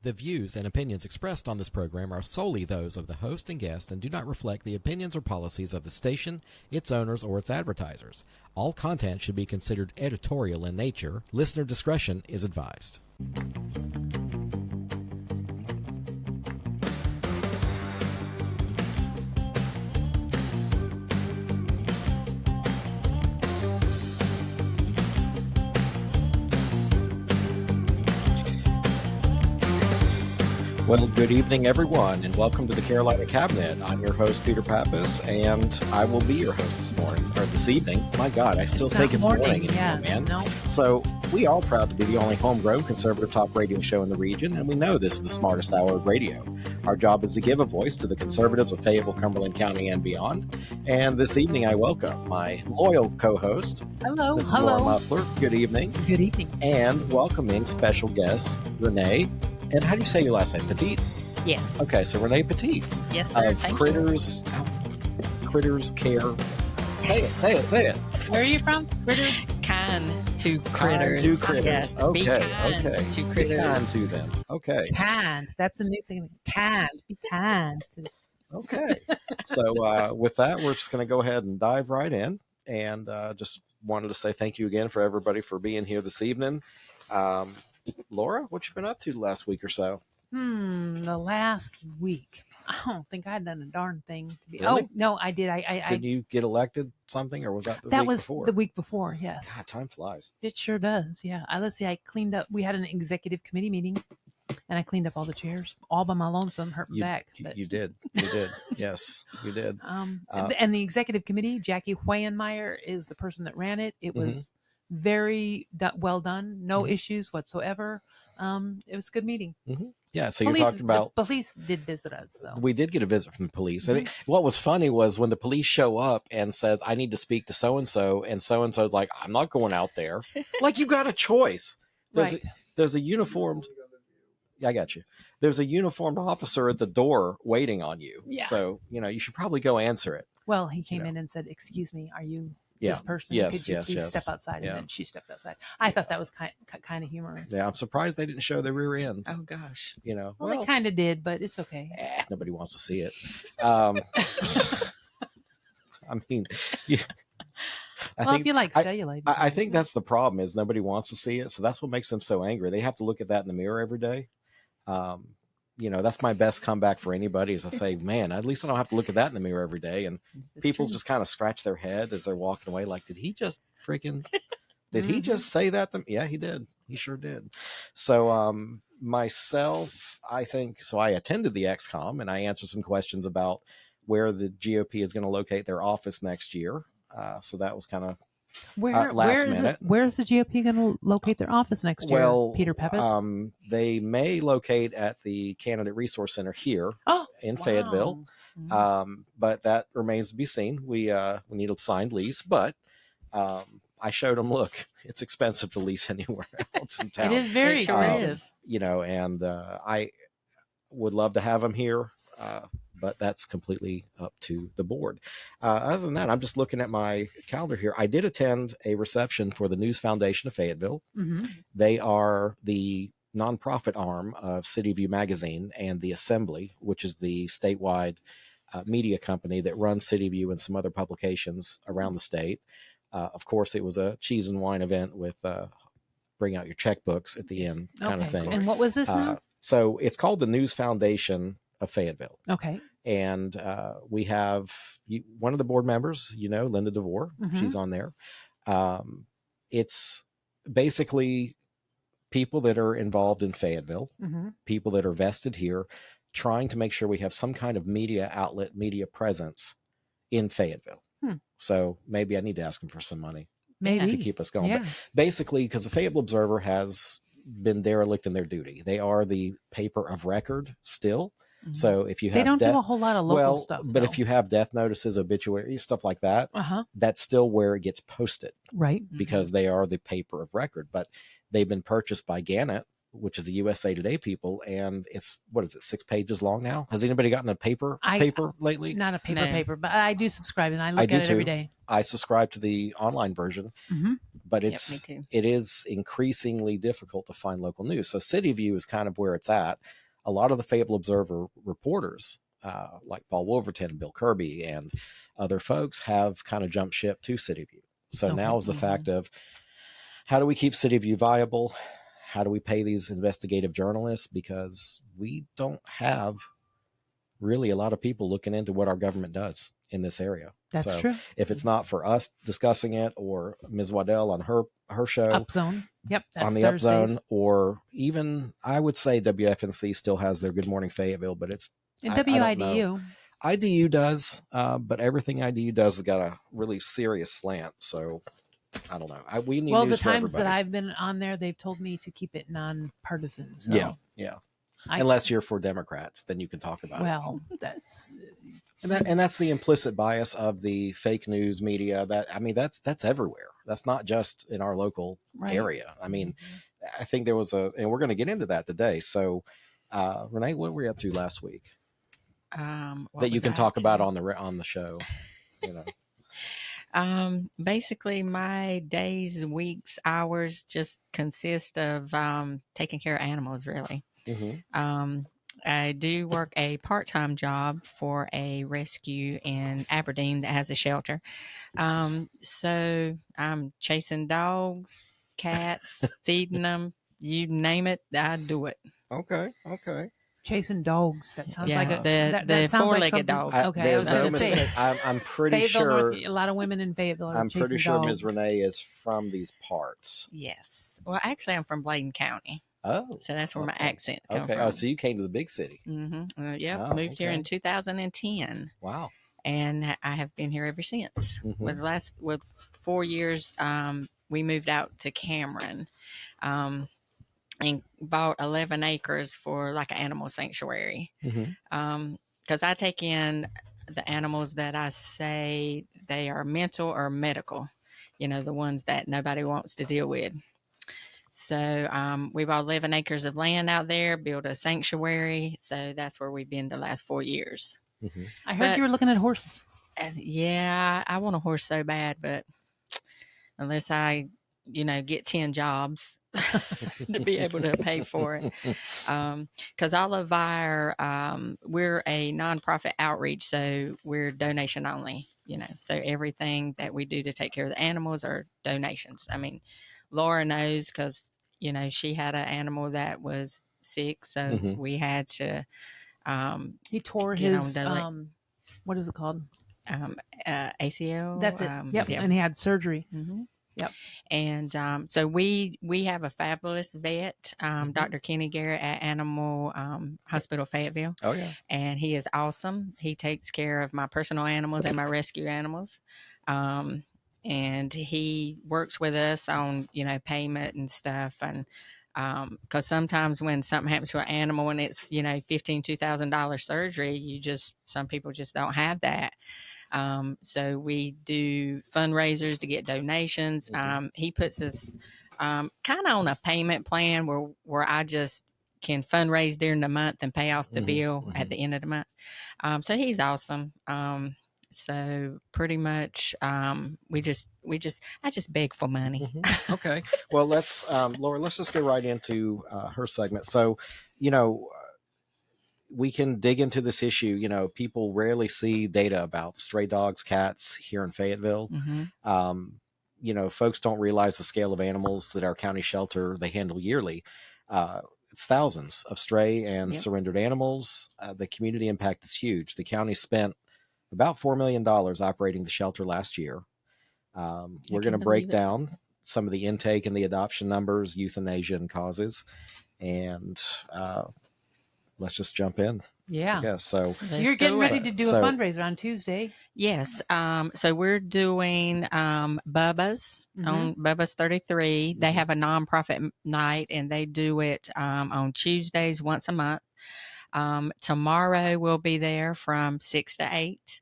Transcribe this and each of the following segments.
The views and opinions expressed on this program are solely those of the host and guest and do not reflect the opinions or policies of the station, its owners, or its advertisers. All content should be considered editorial in nature. Listener discretion is advised. Well, good evening, everyone, and welcome to the Carolina Cabinet. I'm your host, Peter Pappas, and I will be your host this morning, or this evening. My God, I still think it's morning anymore, man. No. So we are proud to be the only homegrown conservative talk radio show in the region, and we know this is the smartest hour of radio. Our job is to give a voice to the conservatives of Fayetteville, Cumberland County, and beyond. And this evening, I welcome my loyal co-host, Mrs. Laura Musler. Good evening. Good evening. And welcoming special guest, Renee. And how do you say your last name? Petite? Yes. Okay, so Renee Petite. Yes, sir. Of Kritters. Kritters Care. Say it. Where are you from? Critters? Kind to critters. Kind to critters. Yes. Okay. Be kind to critters. Be kind to them. Okay. Kind. That's a new thing. Kind. Be kind to them. Okay. So with that, we're just going to go ahead and dive right in. And just wanted to say thank you again for everybody for being here this evening. Laura, what you been up to the last week or so? The last week. I don't think I'd done a darn thing. Really? Oh, no, I did. Did you get elected something, or was that the week before? That was the week before, yes. God, time flies. It sure does, yeah. Let's see, I cleaned up. We had an executive committee meeting, and I cleaned up all the chairs, all by my lonesome, hurt my back. But. You did. Yes, you did. And the executive committee, Jackie Hoyenmeyer is the person that ran it. It was very well done. No issues whatsoever. It was a good meeting. Yeah. So you're talking about the police did visit us. So. We did get a visit from the police. And what was funny was when the police show up and says, I need to speak to so-and-so. And so-and-so's like, I'm not going out there. Like, you got a choice. There's a uniformed. Yeah, I got you. There's a uniformed officer at the door waiting on you. Yeah. So, you should probably go answer it. Well, he came in and said, excuse me, are you this person? Could you please step outside? And then she stepped outside. I thought that was kind of humorous. Yeah, I'm surprised they didn't show their rear end. Oh gosh. Well, they kind of did, but it's okay. Nobody wants to see it. I mean, if you like cellulite. I think that's the problem is nobody wants to see it. So that's what makes them so angry. They have to look at that in the mirror every day. That's my best comeback for anybody is I say, man, at least I don't have to look at that in the mirror every day. And people just kind of scratch their head as they're walking away. Like, did he just he just say that to me? Yeah, he did. He sure did. So, myself, I think, so I attended the XCOM and I answered some questions about where the GOP is going to locate their office next year. So that was kind of last minute. Where's the GOP going to locate their office next year, Peter Pappas? They may locate at the Candidate Resource Center here in Fayetteville, but that remains to be seen. We need a signed lease, but I showed them, look, it's expensive to lease anywhere else in town. It is very expensive. And I would love to have them here. But that's completely up to the board. Other than that, I'm just looking at my calendar here. I did attend a reception for the News Foundation of Fayetteville. They are the nonprofit arm of City View Magazine and the Assembly, which is the statewide media company that runs City View and some other publications around the state. Of course, it was a cheese and wine event with bring out your checkbooks at the end kind of thing. And what was this now? So it's called the News Foundation of Fayetteville. Okay. And we have one of the board members, Linda DeVore. She's on there. It's basically people that are involved in Fayetteville, people that are vested here, trying to make sure we have some kind of media outlet, media presence in Fayetteville. So maybe I need to ask them for some money to keep us going. But basically, because the Fayetteville Observer has been derelict in their duty. They are the paper of record still. So if you have they don't do a whole lot of local stuff. But if you have death notices, obituaries, stuff like that, that's still where it gets posted. Right. Because they are the paper of record. But they've been purchased by Gannett, which is the USA Today people, and it's 6 pages long now? Has anybody gotten a paper lately? Not a paper, but I do subscribe and I look at it every day. I subscribe to the online version. but Yep, me too. it is increasingly difficult to find local news. So City View is kind of where it's at. A lot of the Fayetteville Observer reporters, like Paul Wolverton, Bill Kirby, and other folks have kind of jumped ship to City View. So Okay. now is the fact of, how do we keep City View viable? How do we pay these investigative journalists? Because we don't have really a lot of people looking into what our government does in this area. That's so true. if it's not for us discussing it, or Ms. Waddell on her show, Upzone. Yep. That's on the Thursdays. Upzone, or even I would say WFNC still has their Good Morning Fayetteville, but it's And I don't know. WIDU. IDU does, but everything IDU does has got a really serious slant. So I don't know. We need Well, news the for times that everybody. I've been on there, they've told me to keep it nonpartisan. So Yeah. Unless you're for Democrats, then you can talk about it. well, that's And that's the implicit bias of the fake news media. That's everywhere. That's not just in our local right. area. I mean, I think there was and we're going to get into that today. So, Renee, what were we up to last week that you can talk about on the show? You know, Basically, my days, weeks, hours just consist of taking care of animals. Really. mm-hmm. I do work a part-time job for a rescue in Aberdeen that has a shelter. So I'm chasing dogs, cats, feeding them, you name it, I do it. Okay. chasing dogs. That sounds Yeah, like a the that sounds like four-legged something. dogs. Okay, I was going to say I'm pretty Fayetteville, sure. North, a lot of women in Fayetteville are I'm chasing pretty sure dogs. Ms. Renee is from these parts. Yes. Well, actually, I'm from Bladen County. Oh, So that's where my accent comes okay. from. Oh, so you came to the big city. Mm-hmm. Yep. Oh, Moved here in 2010. Wow. And I have been here ever since. Mm-hmm. With 4 years, we moved out to Cameron, and bought 11 acres for like an animal sanctuary. Because I take in the animals that I say they are mental or medical, the ones that nobody wants to deal with. So we bought 11 acres of land out there, built a sanctuary. So that's where we've been the last 4 years. I heard you were looking at horses. Yeah, I want a horse so bad, but unless I, get 10 jobs to be able to pay for it. Because all of our, we're a nonprofit outreach, so we're donation only, so everything that we do to take care of the animals are donations. I mean, Laura knows because, she had an animal that was sick, so we had to. He tore his, what is it called? ACL. That's it. Yep. And he had surgery. Yep. And so we have a fabulous vet, Dr. Kenny Garrett at Animal Hospital Fayetteville. Oh, yeah. And he is awesome. He takes care of my personal animals and my rescue animals. And he works with us on, payment and stuff. And because sometimes when something happens to an animal and it's, $2,000 surgery, some people just don't have that. So we do fundraisers to get donations. He puts us kind of on a payment plan where I just can fundraise during the month and pay off the bill at the end of the month. So he's awesome. So pretty much, I just beg for money. Okay. Well, Laura, let's just go right into her segment. So, we can dig into this issue. People rarely see data about stray dogs, cats here in Fayetteville. Folks don't realize the scale of animals that our county shelter, they handle yearly. It's thousands of stray and surrendered animals. The community impact is huge. The county spent about $4 million operating the shelter last year. We're going to break down some of the intake and the adoption numbers, euthanasia and causes. And let's just jump in. Yeah. I guess. So you're getting ready to do a fundraiser on Tuesday. Yes. So we're doing Bubba's on Bubba's 33. They have a nonprofit night and they do it on Tuesdays once a month. Tomorrow we'll be there from 6 to 8.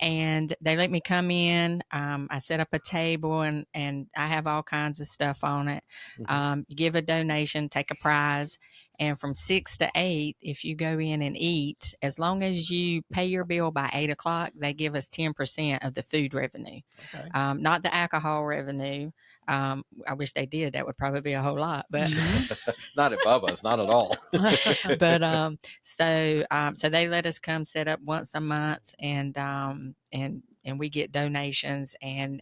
And they let me come in. I set up a table and I have all kinds of stuff on it. You give a donation, take a prize, And from 6 to 8, if you go in and eat, as long as you pay your bill by 8 o'clock, they give us 10% of the food revenue, Okay. not the alcohol revenue. I wish they did. That would probably be a whole lot, but Not at Bubba's, not at all. but so they let us come set up once a month, and we get donations, and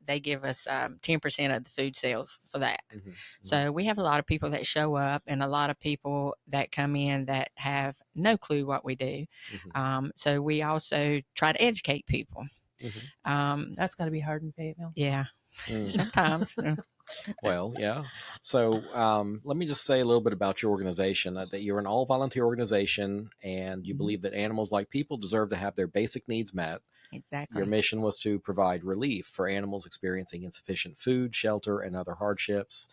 they give us 10% of the food sales for that. Mm-hmm. So we have a lot of people that show up, and a lot of people that come in that have no clue what we do. Mm-hmm. So we also try to educate people. Mm-hmm. That's got to be hard in Fayetteville. Yeah, Mm. sometimes. Well, yeah. So let me just say a little bit about your organization, that you're an all-volunteer organization, and you believe that animals, like people, deserve to have their basic needs met. Exactly. Your mission was to provide relief for animals experiencing insufficient food, shelter, and other hardships.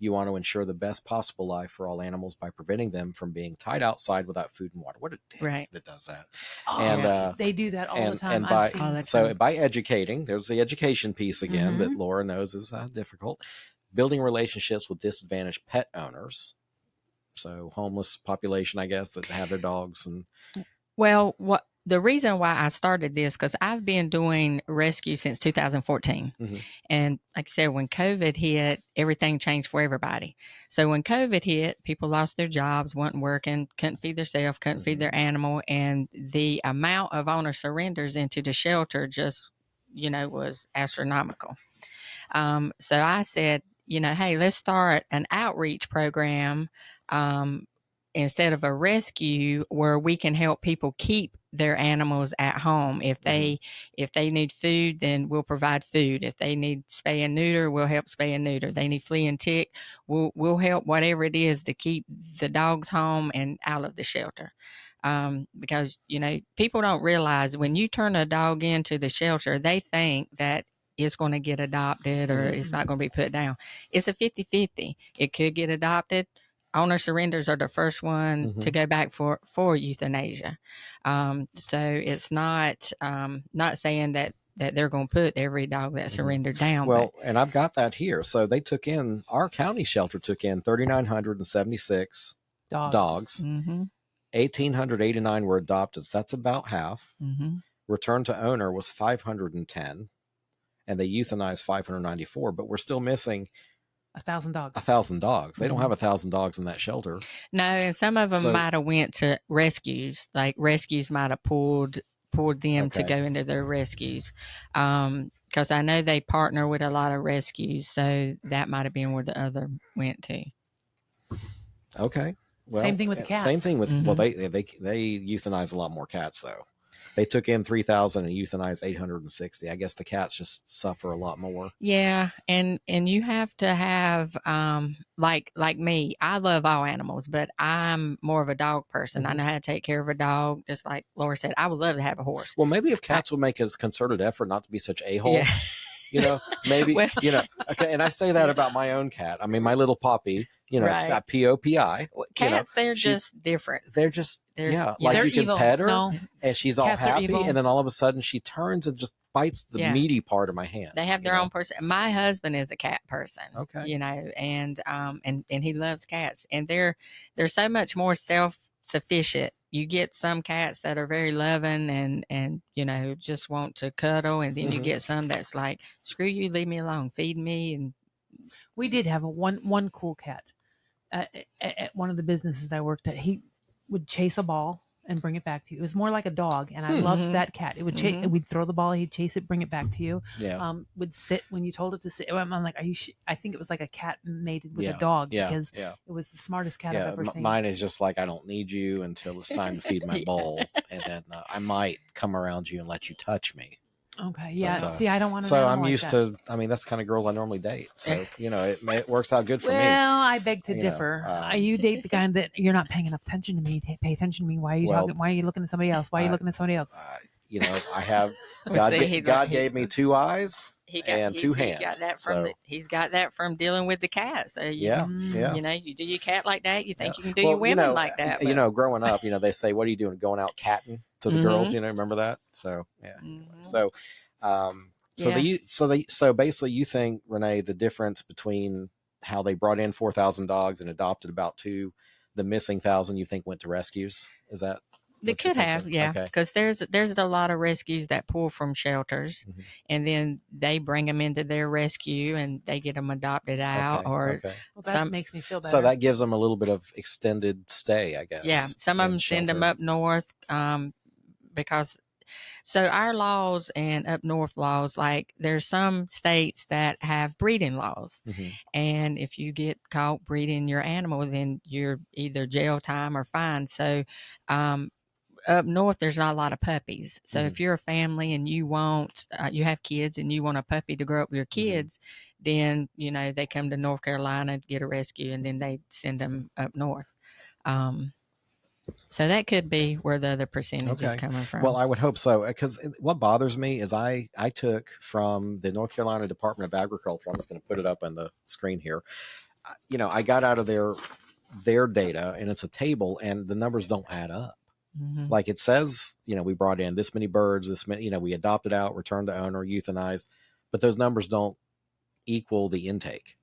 You want to ensure the best possible life for all animals by preventing them from being tied outside without food and water. What a dick Right. that does that. Oh, And they do that all the time. And I've seen all the it. so time. by educating, there's the education piece again Mhm. that Laura knows is difficult. Building relationships with disadvantaged pet owners, so homeless population, I guess, that have their dogs. And Well, what the reason why I started this, because I've been doing rescue since 2014. Mhm. And like I said, when COVID hit, everything changed for everybody. So when COVID hit, people lost their jobs, wasn't working, couldn't feed themselves, couldn't feed their animal. And the amount of owner surrenders into the shelter just, was astronomical. So I said, hey, let's start an outreach program instead of a rescue, where we can help people keep their animals at home. If they need food, then we'll provide food. If they need spay and neuter, we'll help spay and neuter. They need flea and tick, we'll help whatever it is to keep the dogs home and out of the shelter. Because people don't realize, when you turn a dog into the shelter, they think that it's going to get adopted or it's not going to be put down. It's a 50-50. It could get adopted. Owner surrenders are the first one to go back for euthanasia. So it's not saying that they're going to put every dog that surrendered down. Well, and I've got that here. So they took in, our county shelter took in 3,976 dogs. 1,889 were adopted. So that's about half. Return to owner was 510, and they euthanized 594, but we're still missing 1,000 dogs. 1,000 dogs. They don't have 1,000 dogs in that shelter. No, and some of them might have went to rescues. Like rescues might have pulled them to go into their rescues. Because I know they partner with a lot of rescues, so that might have been where the other went to. Okay. Well, same thing with the cats. Same thing with well, they euthanize a lot more cats though. They took in 3,000 and euthanized 860. I guess the cats just suffer a lot more. Yeah, and you have to have like me. I love all animals, but I'm more of a dog person. I know how to take care of a dog. Just like Laura said, I would love to have a horse. Well, maybe if cats would make a concerted effort not to be such a-holes. Yeah. Maybe, okay. And I say that about my own cat. I mean, my little Poppy, got POPI. Cats, they're just different. They're just, like they're you can evil. pet her No. and she's all Cats are happy. evil. And then all of a sudden she turns and just bites the meaty part of my hand. They have their own person. My husband is a cat person. Okay. And he loves cats. And they're so much more self-sufficient. You get some cats that are very loving and just want to cuddle, and then you get some that's like, screw you, leave me alone, feed me. And we did have one cool cat at one of the businesses I worked at. He would chase a ball and bring it back to you. It was more like a dog, and I loved that cat. It would chase. We'd throw the ball, he'd chase it, bring it back to you. Yeah. Would sit when you told it to sit. I'm like, are you? I think it was like a cat mated with a dog because it was the smartest cat I've ever seen. Mine is just like, I don't need you until it's time to feed my bowl, and then I might come around you and let you touch me. Okay. Yeah. But, see, I don't want to. So I'm used to. I mean, that's the kind of girls I normally date. So it works out good for me. Well, I beg to differ. You date the guy that you're not paying enough attention to me. Pay attention to me. Why are you talking? Why are you looking at somebody else? Why are you looking at somebody else? I have God gave me two eyes and two hands. He's got that from dealing with the cat. So you do your cat like that. You think you can do your women like that. But, growing up, they say, "What are you doing? Going out catting?" To the girls, remember that? So So, so basically, you think, Renee, the difference between how they brought in 4,000 dogs and adopted about 2, the missing 1,000 you think went to rescues? Is that They what you're could have, thinking? yeah, Okay. because there's a lot of rescues that pull from shelters, Mhm. and then they bring them into their rescue, and they get them adopted out, Okay. or Okay. Well, that some, makes me feel better. So that gives them a little bit of extended stay, I guess. yeah, some of in them send them shelter. up north, because so our laws and up north laws, like there's some states that have breeding laws, Mhm. and if you get caught breeding your animal, then you're either jail time or fine. So up north there's not a lot of puppies, so if you're a family and you want you have kids and you want a puppy to grow up with your kids, then they come to North Carolina to get a rescue, and then they send them up north. So that could be where the other percentage is Okay. coming from. Well, I would hope so, because what bothers me is I took from the North Carolina Department of Agriculture. I'm just going to put it up on the screen here. I got out of their data, and it's a table, and the numbers don't add up. Like it says, we brought in this many birds, this many, we adopted out, returned to owner, euthanized, but those numbers don't equal the intake.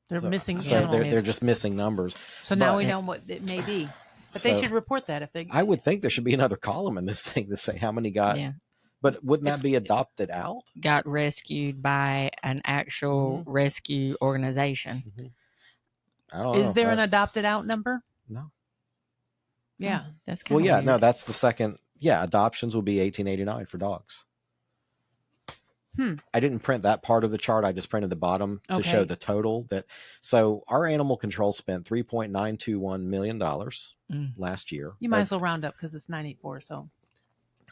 They're missing So animals. they're just missing numbers. So now we know what it may be. But they should report that if they. I would think there should be another column in this thing to say how many got. Yeah. But wouldn't that be adopted out? Got rescued by an actual rescue organization. I don't know. Is there an adopted out number? No. Yeah. That's kind of weird. No, that's the second. Yeah, adoptions will be $18.89 for dogs. I didn't print that part of the chart. I just printed the bottom to show the total. So our animal control spent $3.921 million last year. You might as well round up because it's 984. So.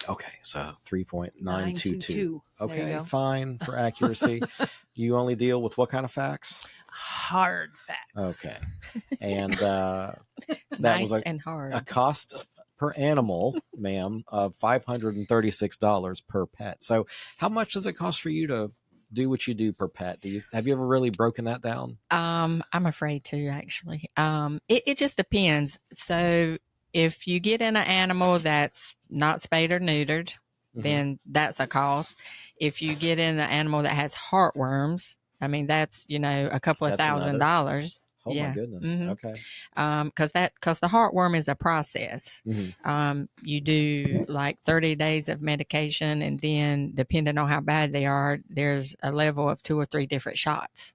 Okay, so 3.922. Okay, fine for accuracy. You only deal with what kind of facts? Hard facts. Okay, and that nice was and hard. A cost per animal, ma'am, of $536 per pet. So how much does it cost for you to do what you do per pet? Have you ever really broken that down? I'm afraid to, actually. It just depends. So if you get in an animal that's not spayed or neutered, then that's a cost. If you get in an animal that has heartworms, I mean, that's, a couple of $1,000. Oh my goodness. Okay. Because the heartworm is a process. You do like 30 days of medication, and then depending on how bad they are, there's a level of 2 or 3 different shots.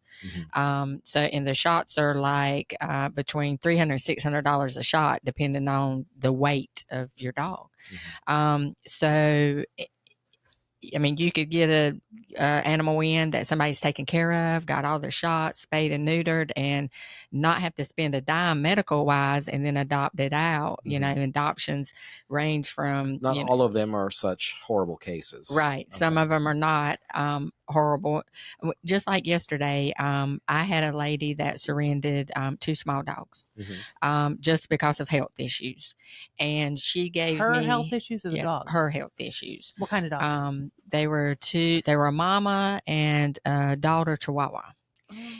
And the shots are like between $300 and $600 a shot, depending on the weight of your dog. So I mean, you could get a animal in that somebody's taken care of, got all their shots, spayed and neutered, and not have to spend a dime medical wise, and then adopt it out. Adoptions range from not all of them are such horrible cases, right? Okay. Some of them are not horrible. Just like yesterday, I had a lady that surrendered 2 small dogs just because of health issues, and she gave her me health issues or the dogs. Her health issues. What kind of dogs? They were a mama and a daughter Chihuahua.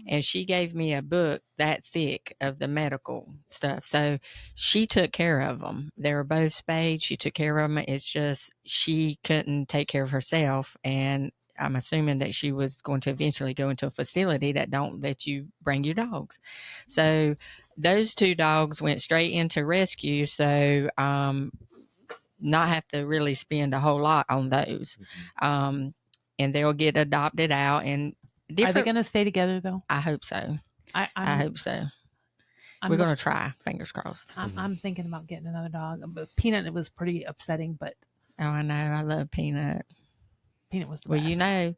And she gave me a book that thick of the medical stuff. So she took care of them. They were both spayed. She took care of them. It's just she couldn't take care of herself. And I'm assuming that she was going to eventually go into a facility that don't let you bring your dogs. So those 2 dogs went straight into rescue. So not have to really spend a whole lot on those. And they'll get adopted out. And are they going to stay together though? I hope so. I hope so. We're going to try. Fingers crossed. I'm thinking about getting another dog. But Peanut, it was pretty upsetting, but. Oh, I know. I love Peanut. Peanut was the best. Well,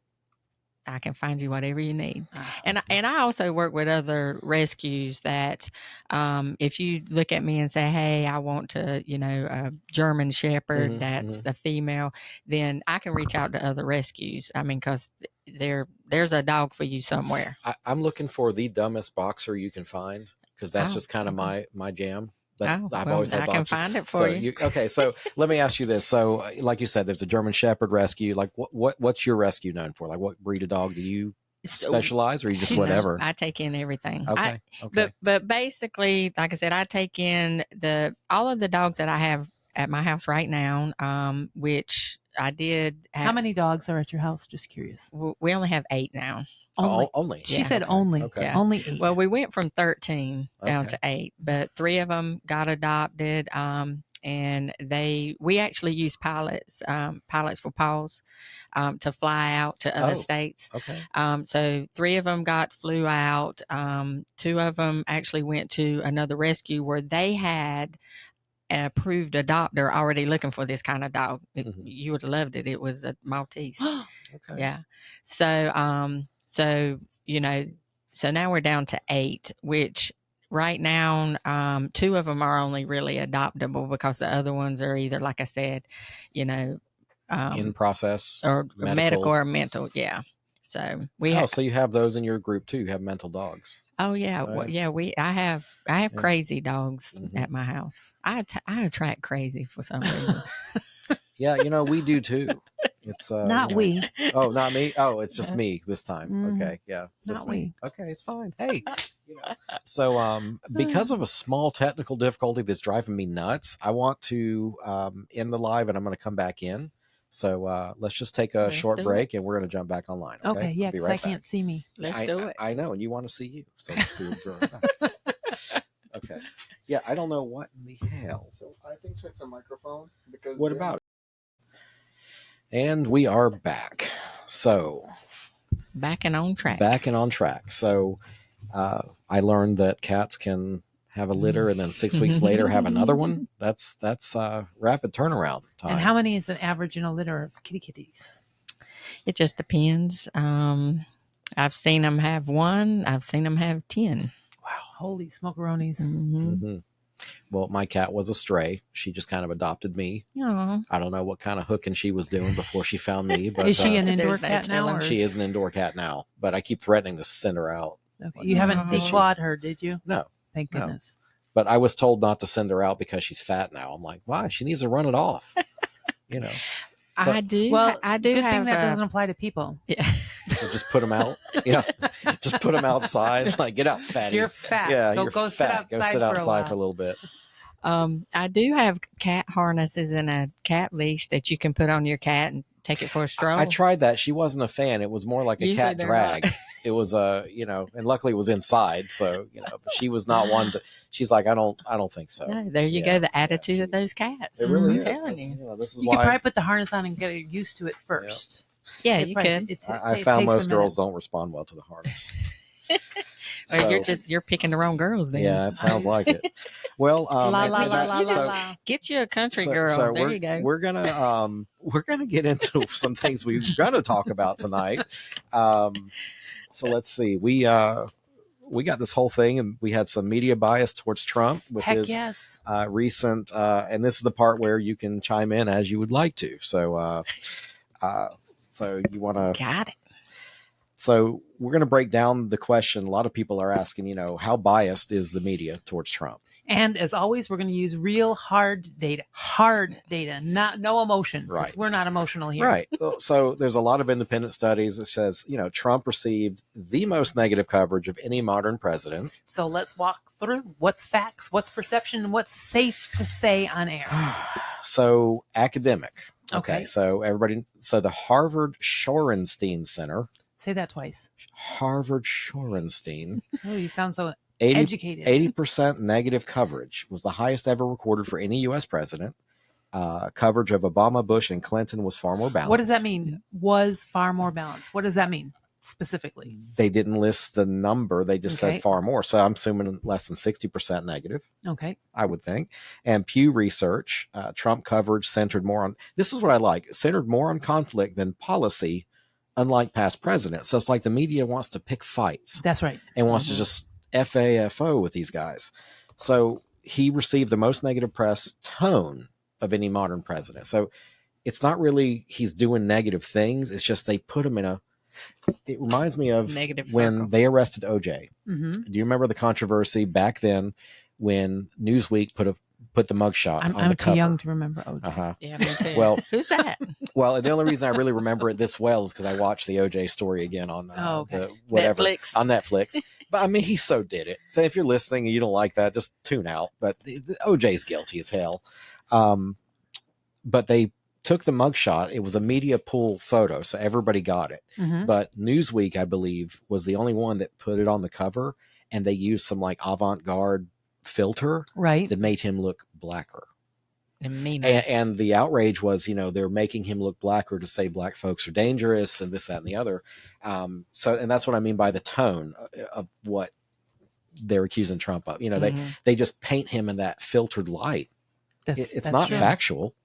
I can find you whatever you need. And I also work with other rescues that if you look at me and say, hey, I want to, a German Shepherd that's a female, then I can reach out to other rescues. I mean, because there's a dog for you somewhere. I'm looking for the dumbest boxer you can find, because that's just kind of my jam. I've always had. I can find it for you. Okay, so let me ask you this. So, like you said, there's a German Shepherd rescue. Like, what's your rescue known for? Like, what breed of dog do you specialize, or you just whatever? I take in everything. Okay. But basically, like I said, I take in all of the dogs that I have at my house right now, which I did. How many dogs are at your house? Just curious. We only have 8 now. Only. She Yeah. said Okay. only. Okay. Yeah. Only 8. Well, we went from 13 down Okay. to 8, but 3 of them got adopted. And we actually use pilots for paws, to fly out to other states. Okay. So 3 of them flew out. 2 of them actually went to another rescue where they had an approved adopter already looking for this kind of dog. You would have loved it. It was a Maltese. Okay. Yeah. So, so now we're down to 8, which right now, 2 of them are only really adoptable because the other ones are either, like I said, in process or medical or mental. Yeah. So so you have those in your group too. You have mental dogs. Oh yeah, Right. well, yeah. I have crazy dogs at my house. I attract crazy for some reason. Yeah, we do too. It's Not we. Oh, not me. Oh, it's just me this time. Okay, yeah, it's Not just me. we. Okay, it's fine. Hey, So, because of a small technical difficulty that's driving me nuts, I want to end the live, and I'm going to come back in. So let's just take a short break, and we're going to jump back online. Okay, yeah, because I can't see me. Let's do it. I know, and you want to see you. So we'll be right back. Okay. Yeah, I don't know what in the hell. So I think so it's a microphone because. What about it? And we are back. So back and on track. So I learned that cats can have a litter and then 6 weeks later have another one. That's rapid turnaround time. And how many is an average in a litter of kitties? It just depends. I've seen them have 1. I've seen them have 10. Wow. Holy smokeronis. Well, my cat was a stray. She just kind of adopted me. Aww. I don't know what kind of hooking she was doing before she found me. But is she an indoor cat now? Or? She is an indoor cat now, but I keep threatening to send her out. Okay. You haven't declawed her, did you? No. Thank goodness. But I was told not to send her out because she's fat now. I'm like, why? She needs to run it off. So, I do. Well, I do. Good thing that doesn't apply to people. Yeah. So just put them out. Yeah. Just put them outside. Like, get out, fatty. You're fat. Yeah. Go fat. sit outside. Go sit outside for a little bit. I do have cat harnesses and a cat leash that you can put on your cat and take it for a stroll. I tried that. She wasn't a fan. It was more like a Usually cat drag. It was and luckily it was inside. So, but she was not one to, she's like, I don't think so. No, there you go. The attitude of those cats. It really I'm is. telling you. This is you why could probably put the harness on and get used to it first. Yeah, you could. I found most girls don't respond well to the harness. Well, you're picking the wrong girls then. Yeah, it sounds like it. Well, get you a country girl. So there you go. We're gonna get into some things we're gonna talk about tonight. So let's see. We got this whole thing, and we had some media bias towards Trump with his recent. And this is the part where you can chime in as you would like to. So, so you want to? Got it. So we're going to break down the question. A lot of people are asking, how biased is the media towards Trump? And as always, we're going to use real hard data, no emotion. Right. We're not emotional here. Right. So there's a lot of independent studies that says, Trump received the most negative coverage of any modern president. So let's walk through what's facts, what's perception, and what's safe to say on air. So academic. Okay. So the Harvard Shorenstein Center. Say that twice. Harvard Shorenstein. Oh, you sound so educated. 80% negative coverage was the highest ever recorded for any U.S. president. Coverage of Obama, Bush, and Clinton was far more balanced. What does that mean? Was far more balanced. What does that mean specifically? They didn't list the number. They just said far more. So I'm assuming less than 60% negative. Okay. I would think. And Pew Research, Trump coverage centered more on, this is what I like, centered more on conflict than policy, unlike past presidents. So it's like the media wants to pick fights. That's right. And wants to just FAFO with these guys. So he received the most negative press tone of any modern president. So it's not really he's doing negative things. It's just they put him in it reminds me of negative when circle. They arrested OJ. Mm-hmm. Do you remember the controversy back then when Newsweek put the mugshot on the cover? I'm too young to remember OJ. Uh-huh. Yeah, me too. Well, who's that? Well, the only reason I really remember it this well is because I watched the OJ story again on Netflix. On Netflix. But I mean, he so did it. So if you're listening and you don't like that, just tune out. But the OJ's guilty as hell. But they took the mugshot. It was a media pool photo, so everybody got it. Mhm. But Newsweek, I believe, was the only one that put it on the cover, and they used some like avant-garde filter Right. that made him look blacker. And meaner. And the outrage was, they're making him look blacker to say black folks are dangerous and this, that, and the other. So, and that's what I mean by the tone of what they're accusing Trump of. They just paint him in that filtered light. It's not true. factual.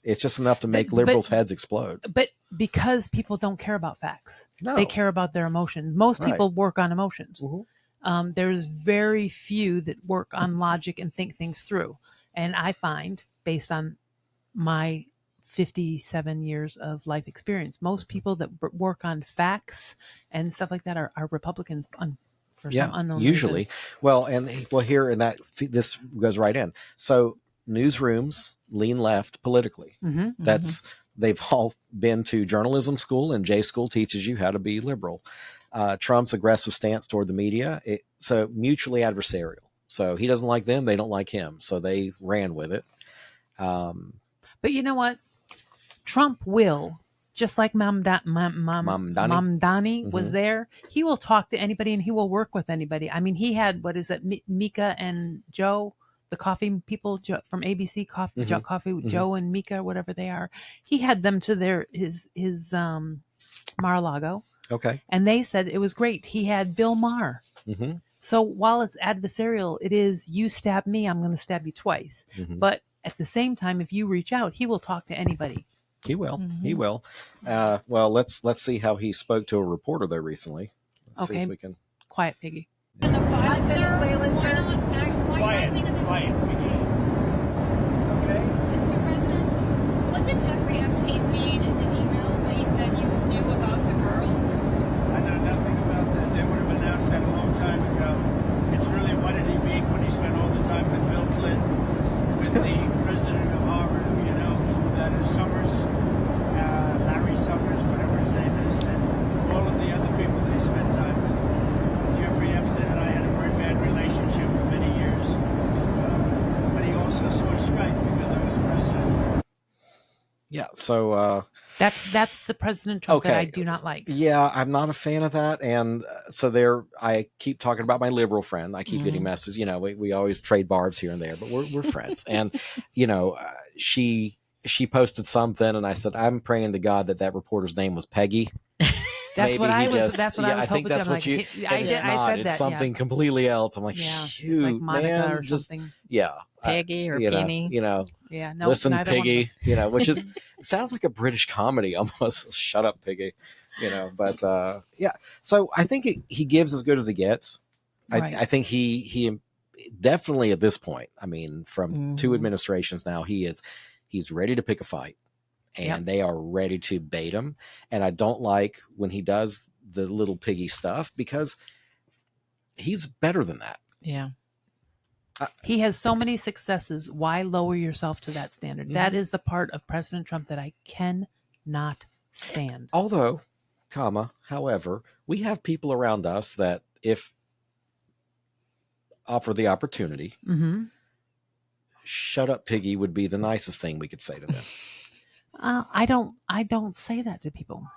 It's just enough to make liberals' heads explode. But because people don't care about facts, No. they care about their emotions. Most people work on emotions. Mm-hmm. There's very few that work on logic and think things through. And I find, based on my 57 years of life experience, most people that work on facts and stuff like that are Republicans for some unknown usually. reason. Well, here in that, this goes right in. So newsrooms lean left politically. Mm-hmm. They've all been to journalism school, and J school teaches you how to be liberal. Trump's aggressive stance toward the media, so mutually adversarial. So he doesn't like them, they don't like him. So they ran with it. But you know what? Trump will, just like Mamdani was there, he will talk to anybody and he will work with anybody. I mean, he had, Mika and Joe, the coffee people from ABC Coffee, Joe and Mika, whatever they are. He had them to his Mar-a-Lago. Okay. And they said it was great. He had Bill Maher. Mm-hmm. So while it's adversarial, it is, you stab me, I'm going to stab you twice. Mm-hmm. But at the same time, if you reach out, he will talk to anybody. He will. Mm-hmm. He will. Well, let's see how he spoke to a reporter though recently. Let's see if we can. Quiet, Piggy. In the 5 Venezuela, sir. Quiet. Piggy. Okay. Mr. President, what did Jeffrey Epstein mean in his emails when he said you knew about the girls? I know nothing about that. They would have announced that a long time ago. It's really, what did he mean when he spent all the time with Bill Clinton, with the president of Harvard, that is Summers, Larry Summers, whatever his name is, and all of the other people that he spent time with. Jeffrey Epstein and I had a very bad relationship for many years. But he also saw strike because I was president. Yeah, so that's the President Trump that I do not like. Yeah, I'm not a fan of that, and so I keep talking about my liberal friend. I keep getting messages. We always trade barbs here and there, but we're friends. And she posted something, and I said, I'm praying to God that reporter's name was Peggy. That's what I was. That's what I was I think hoping. that's what you. I said that. It's something completely else. I'm like, shoot, it's like Monica man, or something. Peggy or Penny. Yeah. No, listen, Piggy. Which is sounds like a British comedy almost. Shut up, Piggy. But So I think he gives as good as he gets. Right. I think he definitely at this point. I mean, from 2 administrations now, he's ready to pick a fight. And they are ready to bait him. And I don't like when he does the little piggy stuff because he's better than that. Yeah. He has so many successes. Why lower yourself to that standard? Mm-hmm. That is the part of President Trump that I cannot stand. Although, however, we have people around us that if offer the opportunity, shut up, piggy would be the nicest thing we could say to them. I don't say that to people.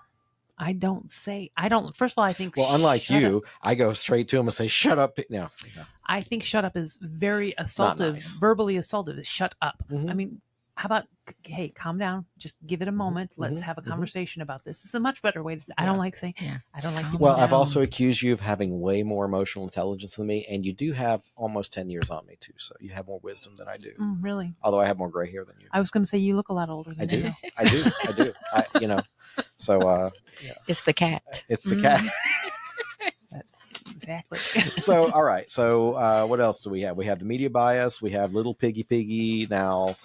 First of all, I think. Well, unlike you, I go straight to him and say, "Shut up!" No. I think "shut up" is very assaultive, nice. Verbally assaultive. Is "shut up." Mm-hmm. I mean, how about, hey, calm down. Just give it a moment. Let's have a conversation about this. It's a much better way to say. I don't like saying. Yeah. I don't like. Well, I've also accused you of having way more emotional intelligence than me, and you do have almost 10 years on me too. So you have more wisdom than I do. Really? Although I have more gray hair than you. I was going to say you look a lot older than I do. you. I do. So it's the cat. It's the cat. That's exactly. So all right. So what else do we have? We have the media bias. We have little piggy. Now,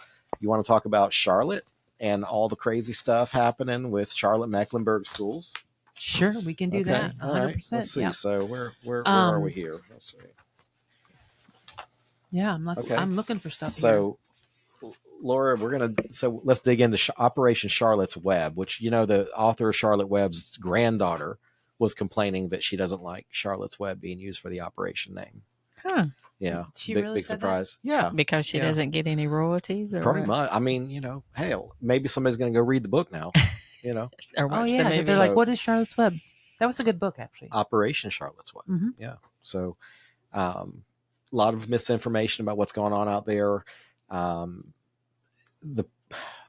you want to talk about Charlotte and all the crazy stuff happening with Charlotte Mecklenburg schools? Sure, we can do that. 100%. All right. Let's see. So where are we here? Let's see. Yeah, I'm looking for stuff. So, Laura, let's dig into Operation Charlotte's Web, which, the author of Charlotte Webb's granddaughter was complaining that she doesn't like Charlotte's Web being used for the operation name. Huh. Yeah, She big really big said that? surprise. Yeah, Because she Yeah. doesn't get any royalties, or pretty what? much. I mean, hell, maybe somebody's going to go read the book now. Or Oh watch yeah, the 'cause movie. they're like, So- "What is Charlotte's Web?" That was a good book, actually. Operation Charlotte's Web. Mhm. Yeah. So, a lot of misinformation about what's going on out there. Um, the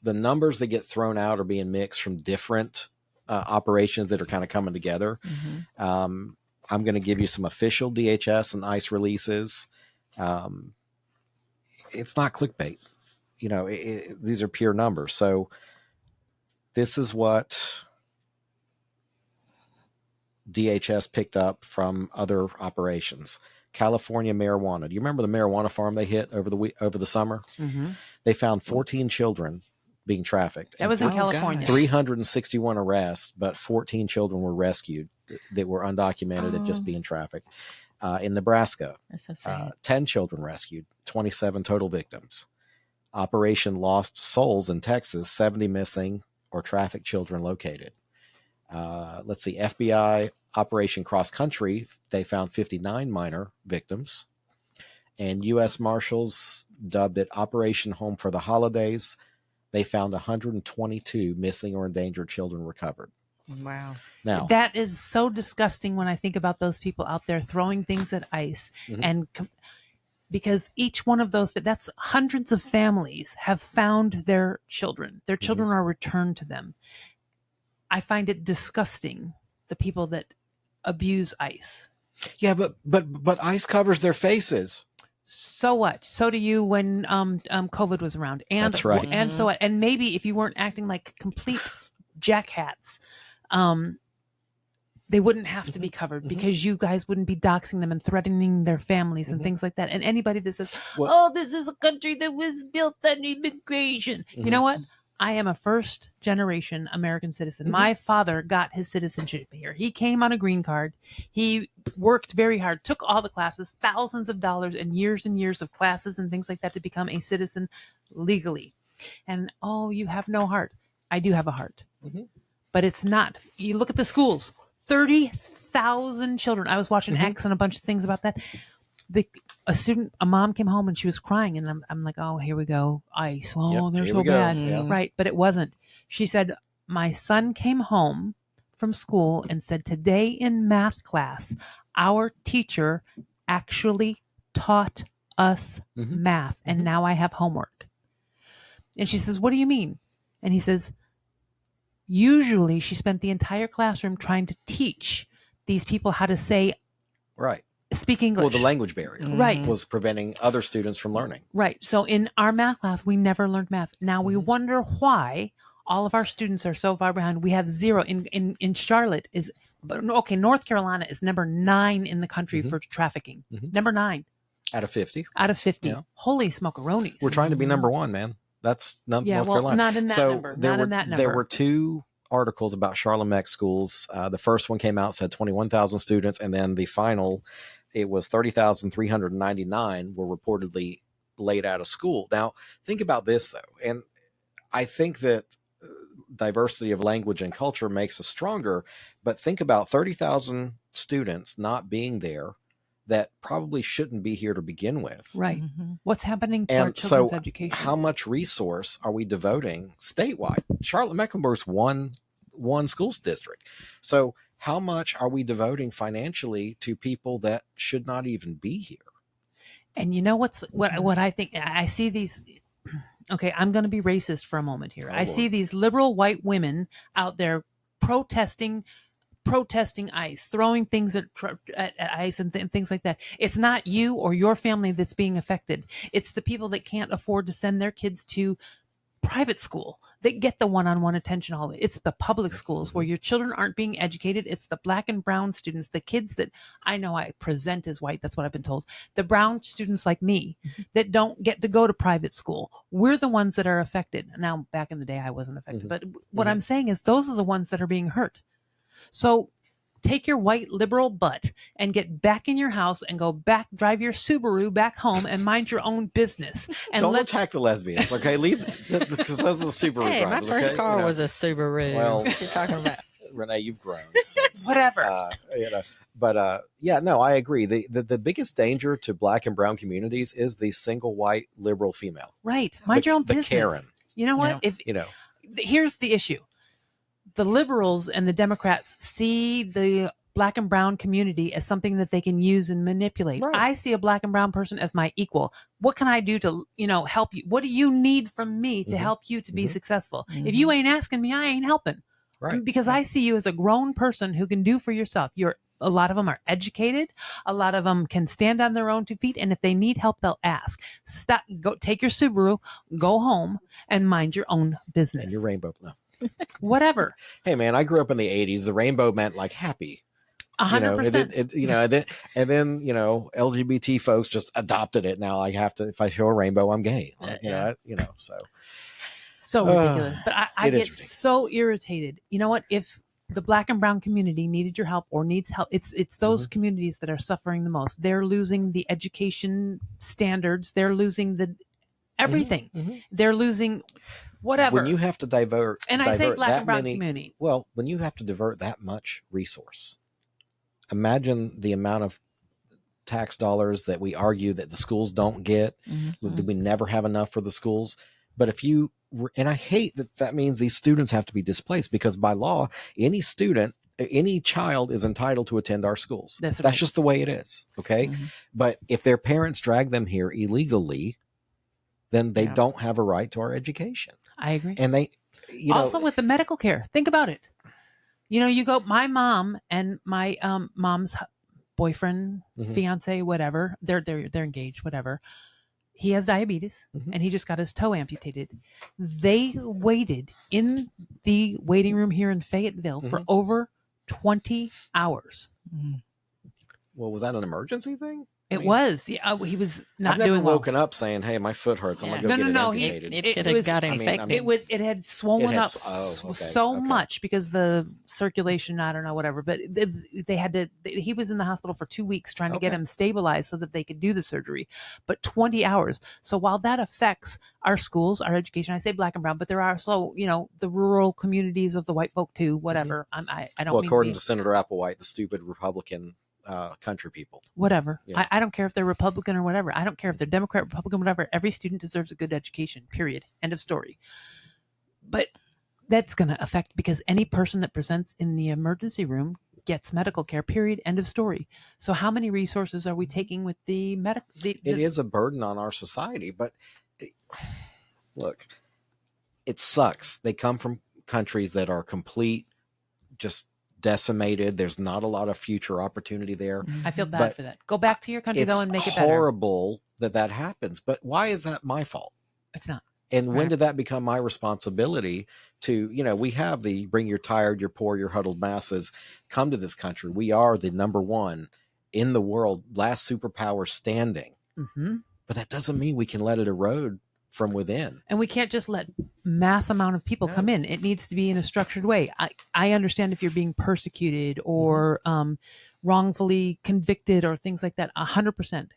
the numbers that get thrown out are being mixed from different operations that are kind of coming together. Mm-hmm. I'm going to give you some official DHS and ICE releases. It's not clickbait. These are pure numbers. So this is what DHS picked up from other operations. California marijuana. Do you remember the marijuana farm they hit over the summer? Mm-hmm. They found 14 children being trafficked. That was in Oh, California. gosh. 361 arrests, but 14 children were rescued that were undocumented and just Oh. being trafficked. In Nebraska, That's so sad. 10 children rescued, 27 total victims. Operation Lost Souls in Texas, 70 missing or trafficked children located. Let's see, FBI Operation Cross Country, they found 59 minor victims. And U.S. Marshals dubbed it Operation Home for the Holidays. They found 122 missing or endangered children recovered. Wow. Now, That is so disgusting when I think about those people out there throwing things at ICE. Mhm. And because each one of those, that's hundreds of families have found their children. Their children are returned to them. I find it disgusting, the people that abuse ICE. yeah, but ICE covers their faces. So what? So do you when COVID was around. And That's right. And so what? And maybe if you weren't acting like complete jackhats, they wouldn't have to be covered because you guys wouldn't be doxing them and threatening their families and things like that. And anybody that says, Well- "Oh, this is a country that was built on immigration," you know what? I am a first generation American citizen. My father got his citizenship here. He came on a green card. He worked very hard, took all the classes, thousands of dollars and years of classes and things like that to become a citizen legally. And oh, you have no heart. I do have a heart, but it's not. You look at the schools, 30,000 children. I was watching X and a bunch of things about that. A mom came home and she was crying, and I'm like, oh, here we go, ICE. Oh, Yep, they're here so we go. bad, Yeah. right? But it wasn't. She said, my son came home from school and said, today in math class, our teacher actually taught us math, and now I have homework. And she says, what do you mean? And he says, usually she spent the entire classroom trying to teach these people how to speak English. Well, the language barrier Right. was preventing other students from learning. Right. So in our math class, we never learned math. Now we wonder why all of our students are so far behind. We have zero in Charlotte North Carolina is number 9 in the country for trafficking. Number 9 Out of 50. out of 50. Yeah. Holy smokeroonies. We're trying to be number 1, man. That's North Carolina. not in that So number. there Not were, in that number. There were 2 articles about Charlotte schools. The first one came out, said 21,000 students, and then the final, it was 30,399 were reportedly laid out of school. Now, think about this, though, and I think that diversity of language and culture makes us stronger, but think about 30,000 students not being there that probably shouldn't be here to begin with. Right. What's happening to our And children's so education? how much resource are we devoting statewide? Charlotte-Mecklenburg's one schools district. So how much are we devoting financially to people that should not even be here? And you know what I think? I see these. Okay, I'm going to be racist for a moment here. I see these liberal white women out there protesting ICE, throwing things at ICE and things like that. It's not you or your family that's being affected. It's the people that can't afford to send their kids to private school that get the one-on-one attention. All it's the public schools where your children aren't being educated. It's the black and brown students, the kids that I know I present as white. That's what I've been told. The brown students like me that don't get to go to private school. We're the ones that are affected. Now, back in the day, I wasn't affected, but what I'm saying is those are the ones that are being hurt. So take your white liberal butt and get back in your house and go back, drive your Subaru back home and mind your own business. And Don't attack the lesbians, okay? Leave because those are the Subaru Hey, my drivers. first okay? car You know. was a Subaru. Well- What you talking about? Renee, you've grown since Whatever. Yeah, no, I agree. The biggest danger to Black and brown communities is the single white liberal female. Right. Mind your own the business. Karen. You know what? Yeah. If You know, here's the issue. The liberals and the Democrats see the Black and brown community as something that they can use and manipulate. Right. I see a Black and brown person as my equal. What can I do to, help you? What do you need from me to help you to be successful? If you ain't asking me, I ain't helping. right? Because I see you as a grown person who can do for yourself. A lot of them are educated. A lot of them can stand on their own 2 feet. And if they need help, they'll ask. Stop. Go take your Subaru, go home, and mind your own business. And your rainbow. No. Whatever. Hey, man, I grew up in the '80s. The rainbow meant like happy. 100%. And then LGBT folks just adopted it. Now I have to, if I show a rainbow, I'm gay. So ridiculous. But I It is get ridiculous. so irritated. You know what? If the Black and brown community needed your help or needs help, it's those communities that are suffering the most. They're losing the education standards. They're losing the everything. They're losing whatever. When you have to divert, and I say Black that and brown many, community. well, when you have to divert that much resource, imagine the amount of tax dollars that we argue that the schools don't get, that we never have enough for the schools. But if you, and I hate that means these students have to be displaced, because by law, any child is entitled to attend our schools. That's That's right. just the way it is. Okay. But if their parents drag them here illegally, then they don't have a right to our education. I agree. And they, also with the medical care, think about it. You go, my mom and my mom's boyfriend, fiance, whatever, they're engaged, whatever. He has diabetes and he just got his toe amputated. They waited in the waiting room here in Fayetteville for over 20 hours. Well, was that an emergency thing? It was. Yeah, he was not I've never doing well. woken up saying, "Hey, my foot hurts. I'm Yeah. gonna go get it No. amputated." It could have got I mean, infected. It had swollen up okay, so okay. much because the circulation, I don't know, whatever. But they had to. He was in the hospital for 2 weeks trying to get Okay. him stabilized so that they could do the surgery. But 20 hours. So while that affects our schools, our education, I say Black and brown, but there are also the rural communities of the white folk too. Whatever. I don't. Well, mean according to to Senator Applewhite, the stupid Republican country people. whatever. Yeah. I don't care if they're Republican or whatever. I don't care if they're Democrat, Republican, whatever. Every student deserves a good education, period. End of story. But that's going to affect, because any person that presents in the emergency room gets medical care, period. End of story. So how many resources are we taking with the medical? It is a burden on our society, but look, it sucks. They come from countries that are just decimated. There's not a lot of future opportunity there. I feel bad But for that. Go back to your country, It's though, and make it better. horrible that happens. But why is that my fault? It's not. And when Right. did that become my responsibility to, we have the bring your tired, your poor, your huddled masses come to this country. We are the number one in the world, last superpower standing. But that doesn't mean we can let it erode from within. And we can't just let mass amount of people come in. It needs to be in a structured way. I understand if you're being persecuted or wrongfully convicted or things like that, 100%.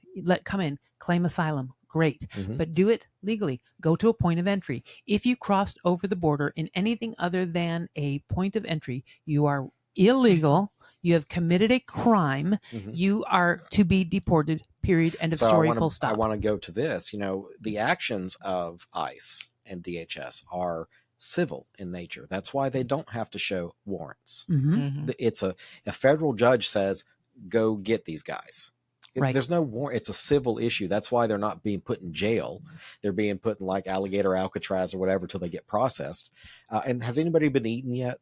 Come in, claim asylum. Great. But do it legally. Go to a point of entry. If you crossed over the border in anything other than a point of entry, you are illegal. You have committed a crime. You are to be deported, period. End of story, full stop. I want to go to this. The actions of ICE and DHS are civil in nature. That's why they don't have to show warrants. It's a federal judge says, go get these guys. Right. There's no warrant. It's a civil issue. That's why they're not being put in jail. They're being put in like Alligator Alcatraz or whatever till they get processed. And has anybody been eaten yet?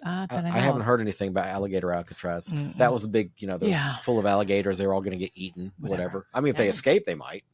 I haven't heard anything about Alligator Alcatraz. That was the big, those full of alligators. They're all going to get eaten, whatever. I mean, if they escape, they might.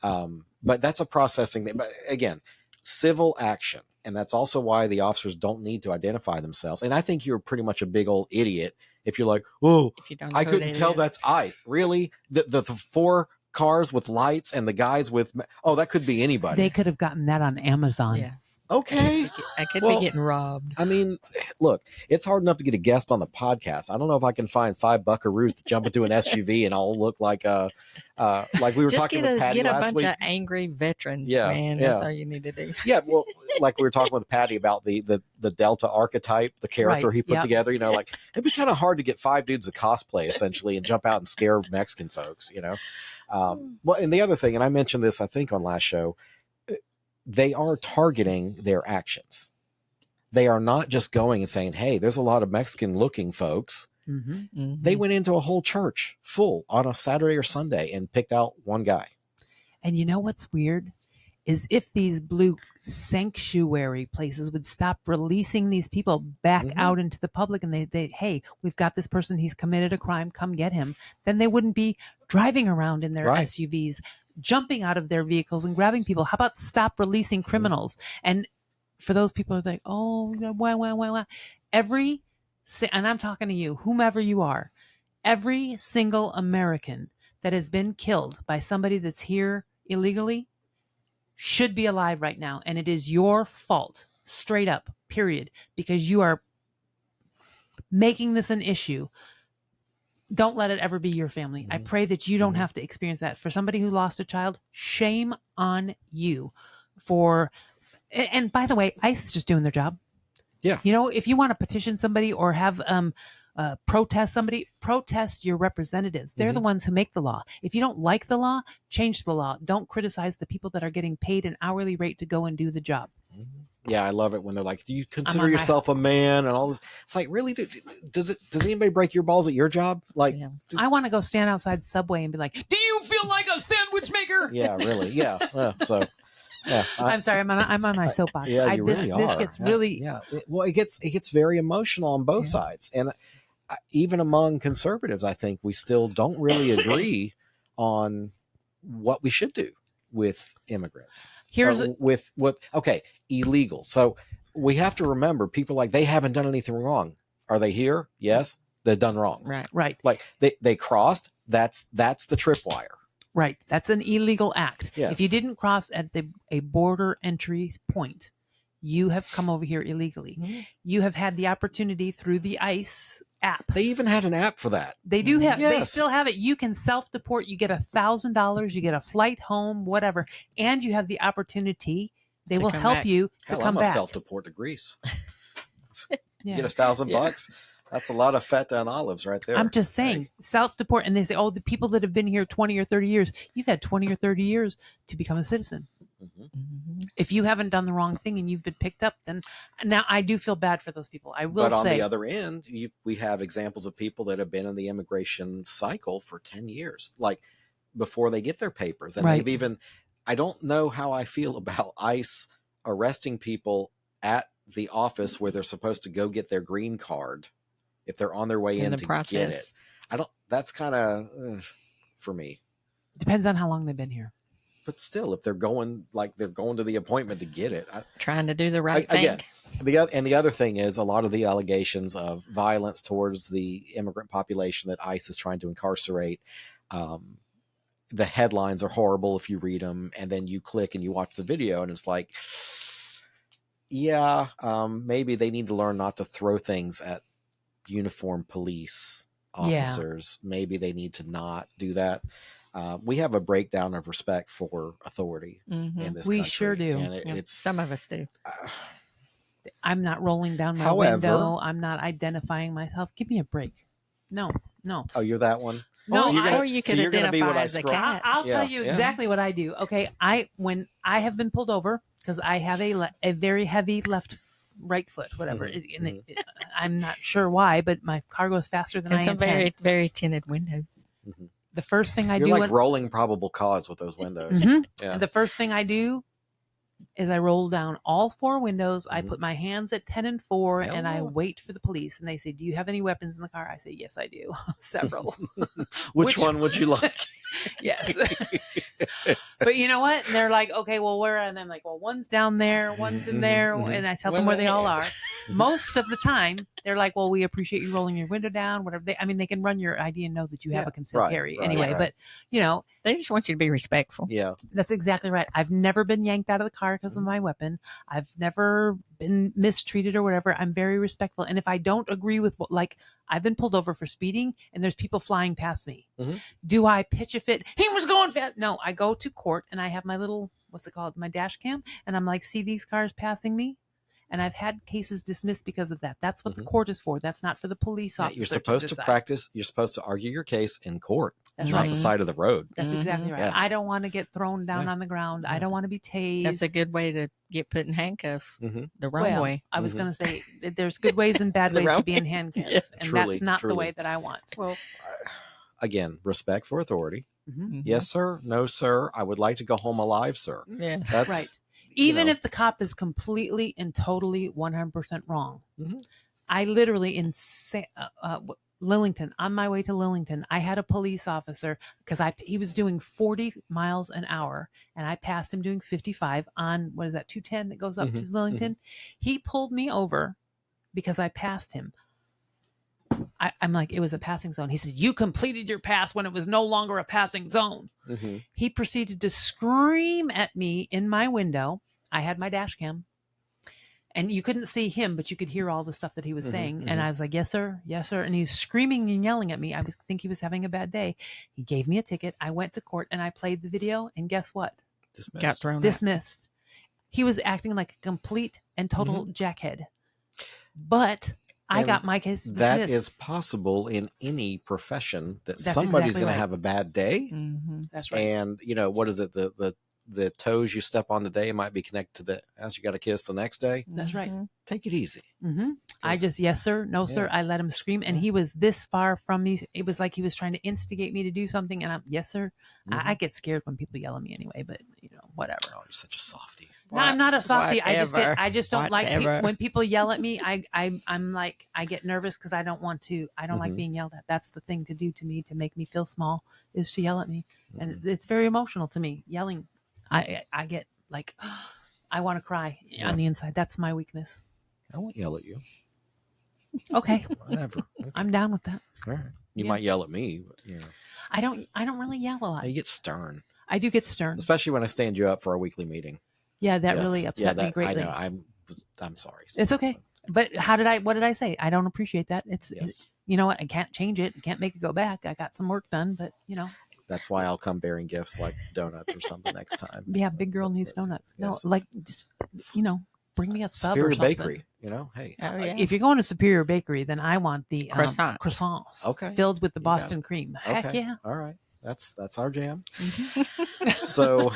But that's a processing thing. But again, civil action. And that's also why the officers don't need to identify themselves. And I think you're pretty much a big old idiot if you're like, oh, I couldn't tell that's ICE. Really? The 4 cars with lights and the guys with, that could be anybody. They could have gotten that on Amazon. Yeah. Okay. I could Well, be getting robbed. I mean, look, it's hard enough to get a guest on the podcast. I don't know if I can find 5 buckaroos to jump into an SUV and all look like like we were Just talking get with Patty a last bunch week. of angry veterans, Yeah, man. yeah. That's all you need to do. Yeah, well, like we were talking with Patty about the Delta archetype, the character Right, he put yep. together. You know, like it'd be kind of hard to get 5 dudes of cosplay essentially and jump out and scare Mexican folks. You know, well, and the other thing, and I mentioned this I think on last show, they are targeting their actions. They are not just going and saying, "Hey, there's a lot of Mexican-looking folks." Mm-hmm. They went into a whole church full on a Saturday or Sunday and picked out one guy. And you know what's weird is if these blue sanctuary places would stop releasing these people back out into the public and they, hey, we've got this person, he's committed a crime, come get him, then they wouldn't be driving around in their SUVs, jumping out of their vehicles and grabbing people. How about stop releasing criminals? And for those people who are like, oh, well, and I'm talking to you, whomever you are, every single American that has been killed by somebody that's here illegally should be alive right now. And it is your fault, straight up, period, because you are making this an issue. Don't let it ever be your family. I pray that you don't have to experience that. For somebody who lost a child, shame on you and by the way, ICE is just doing their job. Yeah. You know, if you want to petition somebody or have protest somebody, protest your representatives. They're the ones who make the law. If you don't like the law, change the law. Don't criticize the people that are getting paid an hourly rate to go and do the job. Yeah, I love it when they're like, "Do you consider yourself a man?" and all this. It's like, really, does anybody break your balls at your job? Like, I want to go stand outside Subway and be like, "Do you feel like a sandwich maker?" Yeah, really, yeah. So, yeah, I'm sorry, I'm on my soapbox. Yeah, you really are. This gets really It gets very emotional on both sides, and even among conservatives, I think we still don't really agree on what we should do with immigrants. Illegal. So we have to remember, people like, they haven't done anything wrong. Are they here? Yes, they've done wrong. Right. Like they crossed. That's the tripwire. Right. That's an illegal act. Yes. If you didn't cross at a border entry point, you have come over here illegally. You have had the opportunity through the ICE app. They even had an app for that. They do have. Yes. They still have it. You can self-deport. You get $1,000. You get a flight home, whatever, and you have the opportunity. They will help back. you to come back. I'm a self-deport to Greece. Yeah. Get $1,000. That's a lot of feta and olives right there. I'm just saying, self-deport. And they say, oh, the people that have been here 20 or 30 years, you've had 20 or 30 years to become a citizen. If you haven't done the wrong thing and you've been picked up, then now I do feel bad for those people. I will say. But on the other end, we have examples of people that have been in the immigration cycle for 10 years, like before they get their papers. And they've even, I don't know how I feel about ICE arresting people at the office where they're supposed to go get their green card if they're on their way in to get it. That's kind of for me. Depends on how long they've been here. But still, if they're going to the appointment to get it, trying to do the right thing. Again, the other thing is a lot of the allegations of violence towards the immigrant population that ICE is trying to incarcerate. The headlines are horrible if you read them, and then you click and you watch the video, and it's like, maybe they need to learn not to throw things at uniformed police officers. Maybe they need to not do that. We have a breakdown of respect for authority in this country. We sure do. And it's some of us do. I'm not rolling down my window. I'm not identifying myself. Give me a break. No. Oh, you're that one? No, or you could identify as a cat. I'll tell you exactly what I do. Okay, when I have been pulled over because I have a very heavy right foot, whatever. I'm not sure why, but my car goes faster than I intend. Some very, very tinted windows. The first thing I You're do, like rolling probable cause with those windows. Yeah. The first thing I do is I roll down all 4 windows. I put my hands at 10 and 4, and I wait for the police. And they say, "Do you have any weapons in the car?" I say, "Yes, I do, several." Which one would you like? Yes. But you know what? And they're like, okay, well, where? And I'm like, well, one's down there, one's in there. And I tell them where they all are. Most of the time, they're like, well, we appreciate you rolling your window down, whatever. They can run your ID and know that you have a concealed carry anyway. But, they just want you to be respectful. Yeah. That's exactly right. I've never been yanked out of the car because of my weapon. I've never been mistreated or whatever. I'm very respectful. And if I don't agree with I've been pulled over for speeding and there's people flying past me. Do I pitch a fit? He was going fast. No, I go to court and I have my little, what's it called? My dash cam. And I'm like, see these cars passing me? And I've had cases dismissed because of that. That's what the court is for. That's not for the police officer. You're supposed to practice. You're supposed to argue your case in court, That's not right. the side of the road. That's exactly right. Yes. I don't want to get thrown down on the ground. I don't want to be tased. That's a good way to get put in handcuffs. The wrong way. I was going to say that there's good ways and bad ways to be in handcuffs. And Truly, that's not truly. the way that I want. Well, again, respect for authority. Mhm. Yes, sir. No, sir. I would like to go home alive, sir. Yeah. That's Right. Even if the cop is completely and totally 100% wrong. I literally in Lillington, on my way to Lillington, I had a police officer because he was doing 40 miles an hour and I passed him doing 55 on, what is that, 210 that goes up to Lillington. He pulled me over because I passed him. I'm like, it was a passing zone. He said, you completed your pass when it was no longer a passing zone. He proceeded to scream at me in my window. I had my dash cam and you couldn't see him, but you could hear all the stuff that he was saying. And I was like, yes, sir. Yes, sir. And he's screaming and yelling at me. I think he was having a bad day. He gave me a ticket. I went to court and I played the video. And guess what? dismissed. Got thrown out. Dismissed. He was acting like a complete and total jackhead. But I And got my case dismissed. That is possible in any profession that That's somebody's exactly going right. to have a bad day. That's right. And what is it? The toes you step on today might be connected to the ass you got to kiss the next day. That's right. Take it easy. I just, yes, sir. No, sir. I let him scream. And he was this far from me. It was like he was trying to instigate me to do something. And I'm, yes, sir. I get scared when people yell at me anyway, but whatever. Oh, you're such a softie. No, I'm not a softie. Whatever. I just don't like Whatever. when people yell at me. I'm like, I get nervous because I don't want to. I don't like being yelled at. That's the thing to do to me to make me feel small is to yell at me, and it's very emotional to me. Yelling, I get like, I want to cry on the inside. That's my weakness. I won't yell at you. Okay, Whatever. Okay. I'm down with that. All right. You Yeah. might yell at me, but I don't really yell a lot. you get stern, I do get stern. especially when I stand you up for our weekly meeting. Yeah, that Yes. really upset me I greatly. know. I'm sorry. It's okay. But what did I say? I don't appreciate that. Yes. You know what? I can't change it. I can't make it go back. I got some work done, but That's why I'll come bearing gifts like donuts or something next time. yeah, big girl needs donuts. Yes. No, like just bring me a sub Superior or something. Bakery. Hey. Oh, yeah. If you're going to Superior Bakery, then I want the croissants. Okay. Filled with the You got Boston cream. Heck Okay. yeah. All right. That's our jam. So,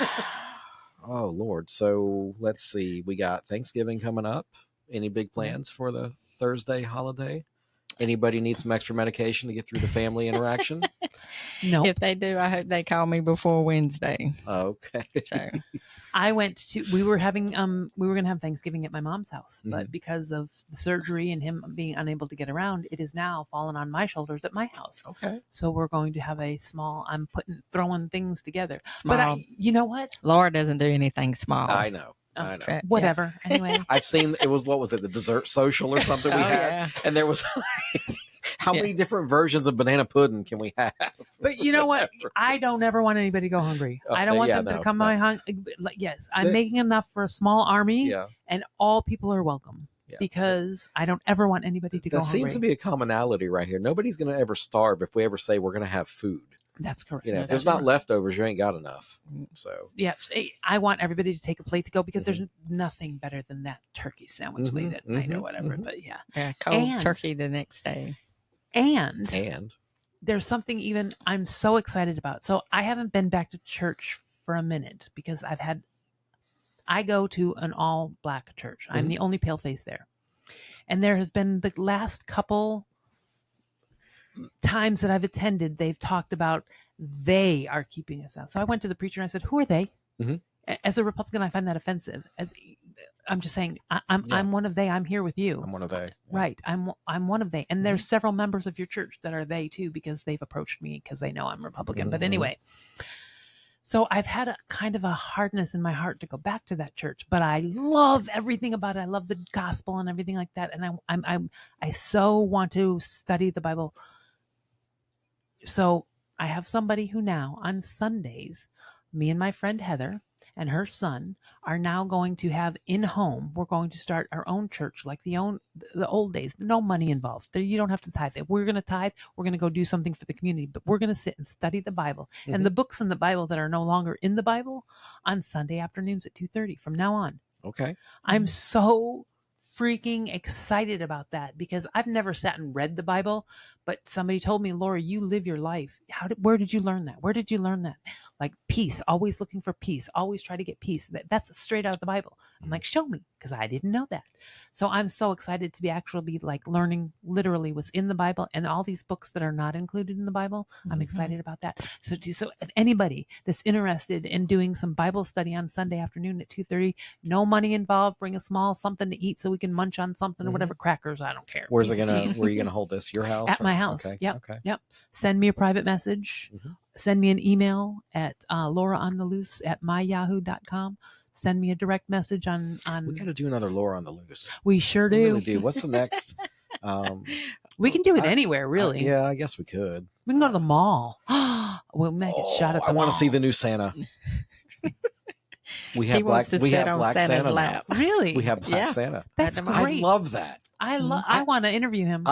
oh Lord. So let's see. We got Thanksgiving coming up. Any big plans for the Thursday holiday? Anybody need some extra medication to get through the family interaction? No. If they do, I hope they call me before Wednesday. Okay. So I went to, we were going to have Thanksgiving at my mom's house, Mm-hmm. but because of the surgery and him being unable to get around, it is now fallen on my shoulders at my house. Okay. So we're going to have I'm throwing things together. Small. But you know what? Laura doesn't do anything small. I know. I know. Okay. Whatever. Anyway. I've seen what was it, the dessert social or something we Oh, had? yeah. And there was how many different versions of banana pudding can we have? But you know what? I don't ever want anybody to go hungry. I don't want them to come my hungry. Yes, I'm making enough for a small army, and all people are welcome because I don't ever want anybody to go hungry. That seems to be a commonality right here. Nobody's going to ever starve if we ever say we're going to have food. That's correct. If there's not leftovers, you ain't got enough. So yeah, I want everybody to take a plate to go because there's nothing better than that turkey sandwich late at night or whatever. But Yeah, cold turkey the next day. And there's something even I'm so excited about. So I haven't been back to church for a minute because I go to an all black church. I'm the only pale face there. And there have been the last couple times that I've attended, they've talked about they are keeping us out. So I went to the preacher and I said, who are they? As a Republican, I find that offensive. I'm just saying, I'm one of they. I'm here with you. I'm one of they. Right. I'm one of they. And there's several members of your church that are they too, because they've approached me because they know I'm Republican. But anyway, So I've had a kind of a hardness in my heart to go back to that church, but I love everything about it. I love the gospel and everything like that. And I so want to study the Bible. So I have somebody who now on Sundays, me and my friend Heather and her son are now going to have in home. We're going to start our own church like the old days. No money involved. You don't have to tithe. If we're going to tithe, we're going to go do something for the community, but we're going to sit and study the Bible and the books in the Bible that are no longer in the Bible on Sunday afternoons at 2:30 from now on. Okay. I'm so freaking excited about that because I've never sat and read the Bible, but somebody told me, Laura, you live your life. Where did you learn that? Where did you learn that? Like peace, always looking for peace, always try to get peace. That's straight out of the Bible. I'm like, show me, because I didn't know that. So I'm so excited to be like learning literally what's in the Bible and all these books that are not included in the Bible. I'm excited about that. So if anybody that's interested in doing some Bible study on Sunday afternoon at 2:30, no money involved, bring a small something to eat so we can munch on something or whatever, crackers, I don't care. Where are you going to hold this? Your house? At my house. Okay. Yep. Okay. Yep. Send me a private message. Send me an email at lauraontheloose@myyahoo.com. Send me a direct message on. We got to do another Laura on the Loose. We sure We do. really do. What's the next? We can do it anywhere, really. Yeah, I guess we could. We can go to the mall. We'll make a shot at the I mall. want to see the new Santa. We have He wants to sit on Black Santa's Santa now. lap. Really? We have Black Yeah. Santa. That's I great. I love that. I want to interview him.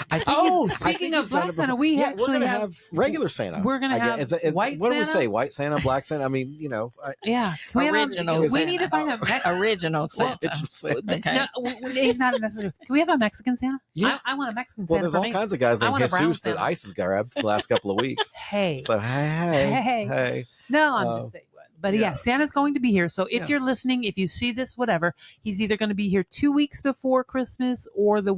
I think Speaking of Black Santa, we we're actually going to have regular Santa. We're going to have white what do we Santa? say? White Santa, Black Santa? I mean, Yeah. Can we Original we need to find a Original Santa. It's just Santa. Okay. No, he's not a necessary. Can we have a Mexican Santa? Yeah. I want a Mexican Well, Santa. there's for all me. kinds of guys I named want a brown Jesus that Santa. ICE has grabbed the last couple of weeks. Hey. So, hey. No, I'm just saying. But yeah, Santa's going to be here. So if you're listening, if you see this, whatever, he's either going to be here 2 weeks before Christmas or the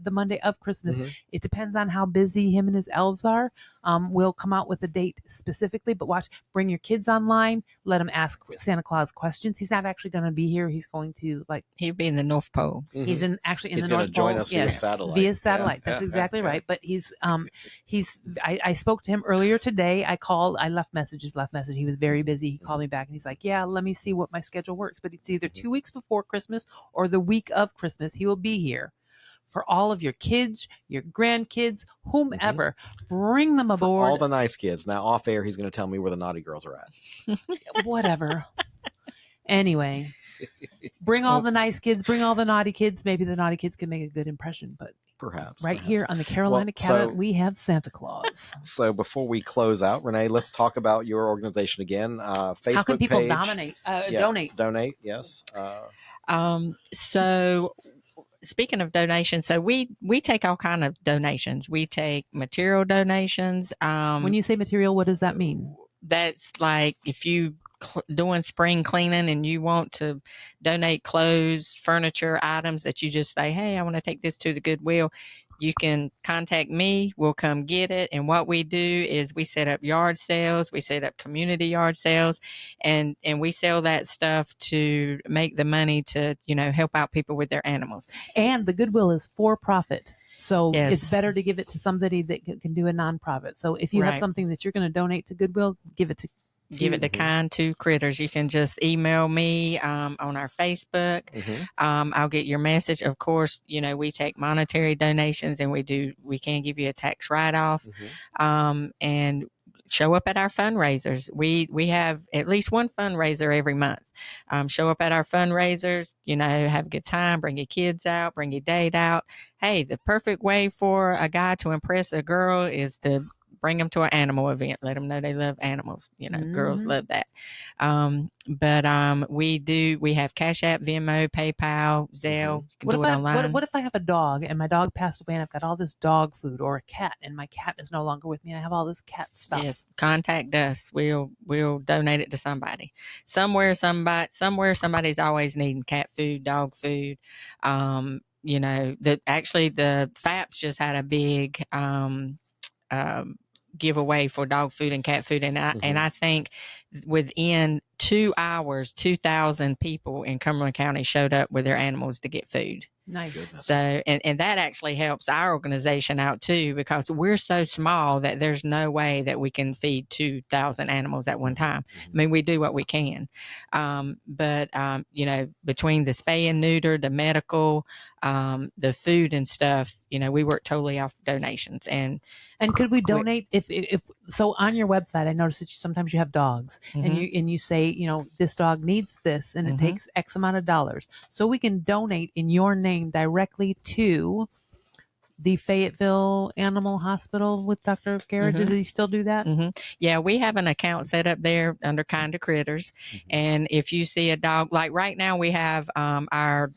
Monday of Christmas. It depends on how busy him and his elves are. We'll come out with a date specifically, but bring your kids online, let them ask Santa Claus questions. He's not actually going to be here. He's going to He'll be in the North Pole. He's in the North Pole. He's going to join us via satellite. Via satellite. That's exactly right. But I spoke to him earlier today. I left messages. He was very busy. He called me back and he's like, yeah, let me see what my schedule works. But it's either 2 weeks before Christmas or the week of Christmas. He will be here for all of your kids, your grandkids, whomever. Bring them aboard. For all the nice kids. Now, off air, he's going to tell me where the naughty girls are at. Whatever. Anyway, bring all the nice kids, bring all the naughty kids. Maybe the naughty kids can make a good impression, but perhaps here on the Carolina Cabinet, we have Santa Claus. So before we close out, Renee, let's talk about your organization again. Facebook How can people page. donate? Yes. So speaking of donations, so we take all kind of donations. We take material donations. When you say material, what does that mean? That's like if you doing spring cleaning and you want to donate clothes, furniture, items that you just say, hey, I want to take this to the Goodwill, you can contact me. We'll come get it. And what we do is we set up yard sales. We set up community yard sales, and we sell that stuff to make the money to, help out people with their animals. And the Goodwill is for profit. So Yes. It's better to give it to somebody that can do a nonprofit. So if you have something that you're going to donate to Goodwill, give it to Kind to Kritters. You can just email me on our Facebook. I'll get your message. Of course, we take monetary donations and we can give you a tax write-off. And show up at our fundraisers. We have at least one fundraiser every month. Show up at our fundraisers, have a good time, bring your kids out, bring your date out. Hey, the perfect way for a guy to impress a girl is to bring them to an animal event. Let them know they love animals. Girls love that. But we have Cash App, Venmo, PayPal, Zelle. You can do it online. What if I have a dog and my dog passed away and I've got all this dog food, or a cat and my cat is no longer with me and I have all this cat stuff? Yeah, contact us. We'll donate it to somebody. Somewhere somebody's always needing cat food, dog food. The FAPS just had a big giveaway for dog food and cat food, and I think within 2 hours 2,000 people in Cumberland County showed up with their animals to get food. Nice. Goodness. So, and that actually helps our organization out too, because we're so small that there's no way that we can feed 2,000 animals at one time. I mean, we do what we can. But between the spay and neuter, the medical, the food and stuff, we work totally off donations. And could we donate if so on your website? I noticed that sometimes you have dogs, and you say, this dog needs this, and it takes X amount of dollars, so we can donate in your name directly to the Fayetteville Animal Hospital with Dr. Garrett. Does he still do that? Yeah, we have an account set up there under Kind of Critters, and if you see a dog, like right now, we have our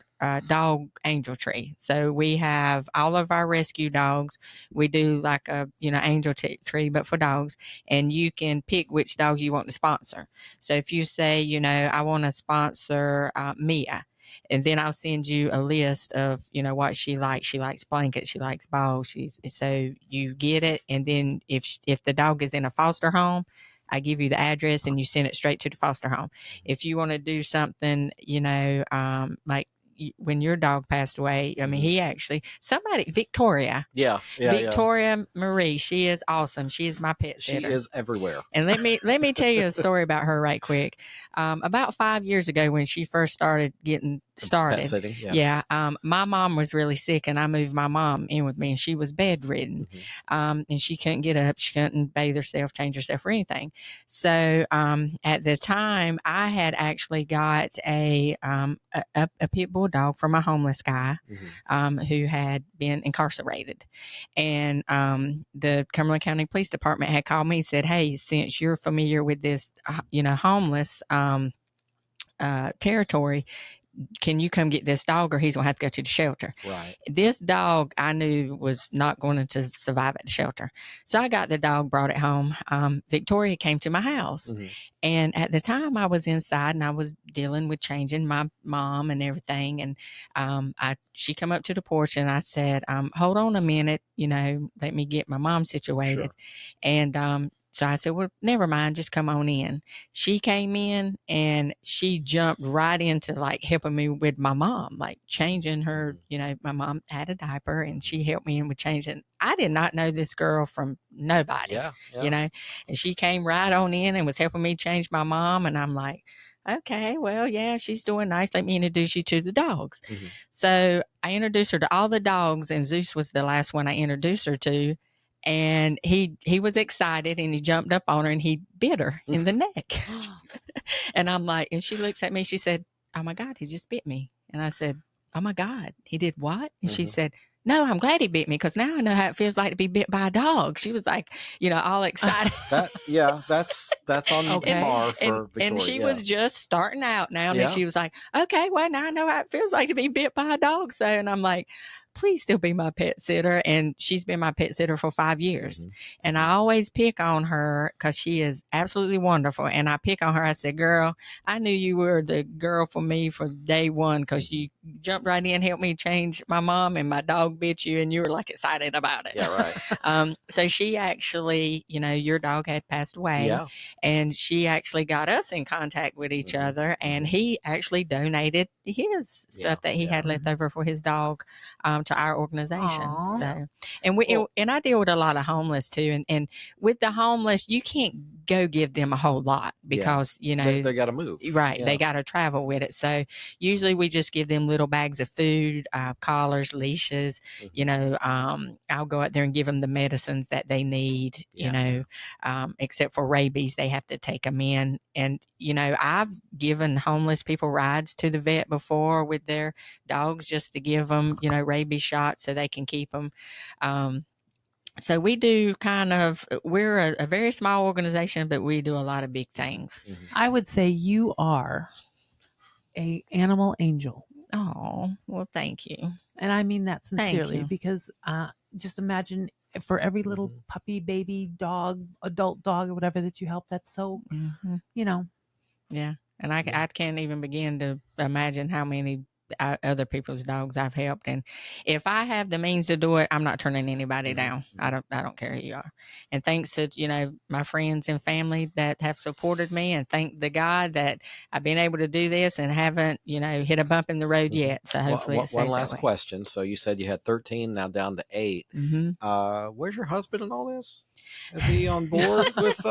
dog angel tree. So we have all of our rescue dogs. We do like a angel tree, but for dogs, and you can pick which dog you want to sponsor. So if you say, I want to sponsor Mia, and then I'll send you a list of, what she likes. She likes blankets. She likes balls. So you get it. And then if the dog is in a foster home, I give you the address and you send it straight to the foster home. If you want to do something, like when your dog passed away, I mean, he actually, Victoria. Victoria Marie, she is awesome. She is my pet sitter. She is everywhere. And let me tell you a story about her right quick. About 5 years ago, when she first started getting started, Pet sitting, my mom was really sick, and I moved my mom in with me, and she was bedridden, and she couldn't get up, she couldn't bathe herself, change herself, or anything. So at the time, I had actually got a pit bull dog from a homeless guy who had been incarcerated, and the Cumberland County Police Department had called me and said, "Hey, since you're familiar with this, homeless territory, can you come get this dog, or he's going to have to go to the shelter?" Right. This dog I knew was not going to survive at the shelter. So I got the dog, brought it home. Victoria came to my house. And at the time I was inside and I was dealing with changing my mom and everything. And she come up to the porch and I said, hold on a minute, let me get my mom situated. Sure. And so I said, well, never mind, just come on in. She came in and she jumped right into like helping me with my mom, like changing her, my mom had a diaper and she helped me in with changing. I did not know this girl from nobody, and she came right on in and was helping me change my mom. And I'm like, okay, well, yeah, she's doing nice. Let me introduce you to the dogs. So I introduced her to all the dogs, and Zeus was the last one I introduced her to. And he was excited and he jumped up on her and he bit her in the neck. And I'm like, and she looks at me, she said, "Oh my God, he just bit me." And I said, "Oh my God, he did what?" And she said, "No, I'm glad he bit me because now I know how it feels like to be bit by a dog." She was like, all excited. That's on par for Victoria. And she was just starting out now. And she was like, "Okay, well, now I know how it feels like to be bit by a dog." So, and I'm like, please still be my pet sitter. And she's been my pet sitter for 5 years. And I always pick on her because she is absolutely wonderful. And I pick on her. I said, "Girl, I knew you were the girl for me for day one because you jumped right in, helped me change my mom, and my dog bit you, and you were like excited about it." Yeah, right. So she actually, your dog had passed away, and she actually got us in contact with each other, and he actually donated his stuff that he had left over for his dog to our organization. Aww. So, and I deal with a lot of homeless too, and with the homeless, you can't go give them a whole lot because they got to move, right? They got to travel with it. So usually we just give them little bags of food, collars, leashes. I'll go out there and give them the medicines that they need. Except for rabies, they have to take them in. And I've given homeless people rides to the vet before with their dogs just to give them rabies shots so they can keep them. So we do we're a very small organization, but we do a lot of big things. I would say you are a animal angel. Oh, well, thank you. And I mean that sincerely because just imagine for every little puppy, baby, dog, adult dog, or whatever that you help, that's so, Yeah. And I can't even begin to imagine how many other people's dogs I've helped. And if I have the means to do it, I'm not turning anybody down. I don't care who you are. And thanks to, my friends and family that have supported me, and thank the God that I've been able to do this and haven't, hit a bump in the road yet. So hopefully it stays one last that way. question. So you said you had 13, now down to 8. Where's your husband in all this? Is he on board with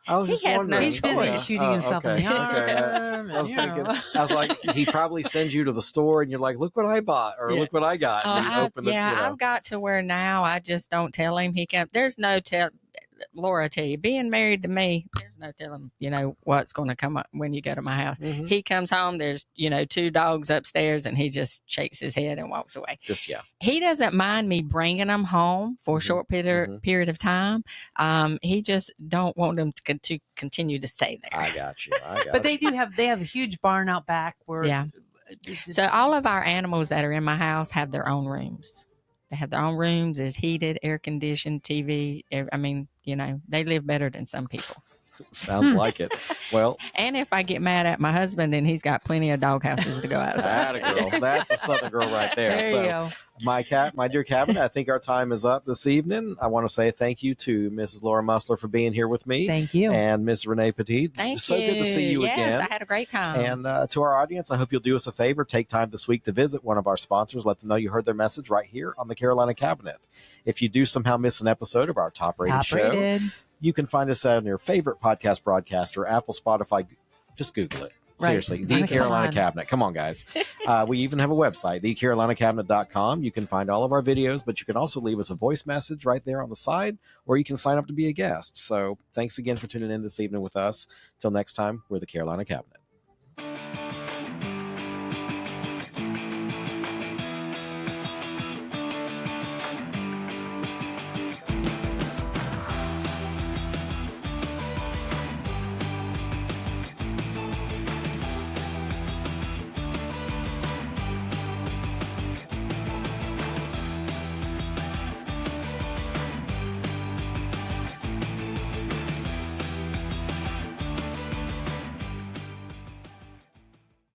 I was just wondering. He's busy shooting himself in the arm. I was thinking, I was like, he probably sends you to the store and you're like, look what I bought, or look what I got. And I've got to where now I just don't tell him. There's no tell. Laura, tell you, being married to me, there's no telling, what's going to come up when you go to my house. He comes home, there's, 2 dogs upstairs, and he just shakes his head and walks away. He doesn't mind me bringing them home for a short period of time. He just don't want them to continue to stay there. I got you. But they have a huge barn out back where. So all of our animals that are in my house have their own rooms. They have their own rooms, is heated, air conditioned, TV. I mean, they live better than some people. Sounds like it. Well, and if I get mad at my husband, then he's got plenty of dog houses to go outside. Girl. That's a Southern girl right there. There you go. My dear cabinet, I think our time is up this evening. I want to say thank you to Mrs. Laura Musler for being here with me. Thank you. And Ms. Renee Petite. Thank so you. Good to see you again. Yes, I had a great time. And to our audience, I hope you'll do us a favor. Take time this week to visit one of our sponsors. Let them know you heard their message right here on the Carolina Cabinet. If you do somehow miss an episode of our top-rated show, you can find us on your favorite podcast broadcaster, Apple, Spotify. Just Google it. Seriously, The Carolina Cabinet. Come on, guys. We even have a website, thecarolinacabinet.com. You can find all of our videos, but you can also leave us a voice message right there on the side, or you can sign up to be a guest. So thanks again for tuning in this evening with us. Till next time, we're the Carolina Cabinet.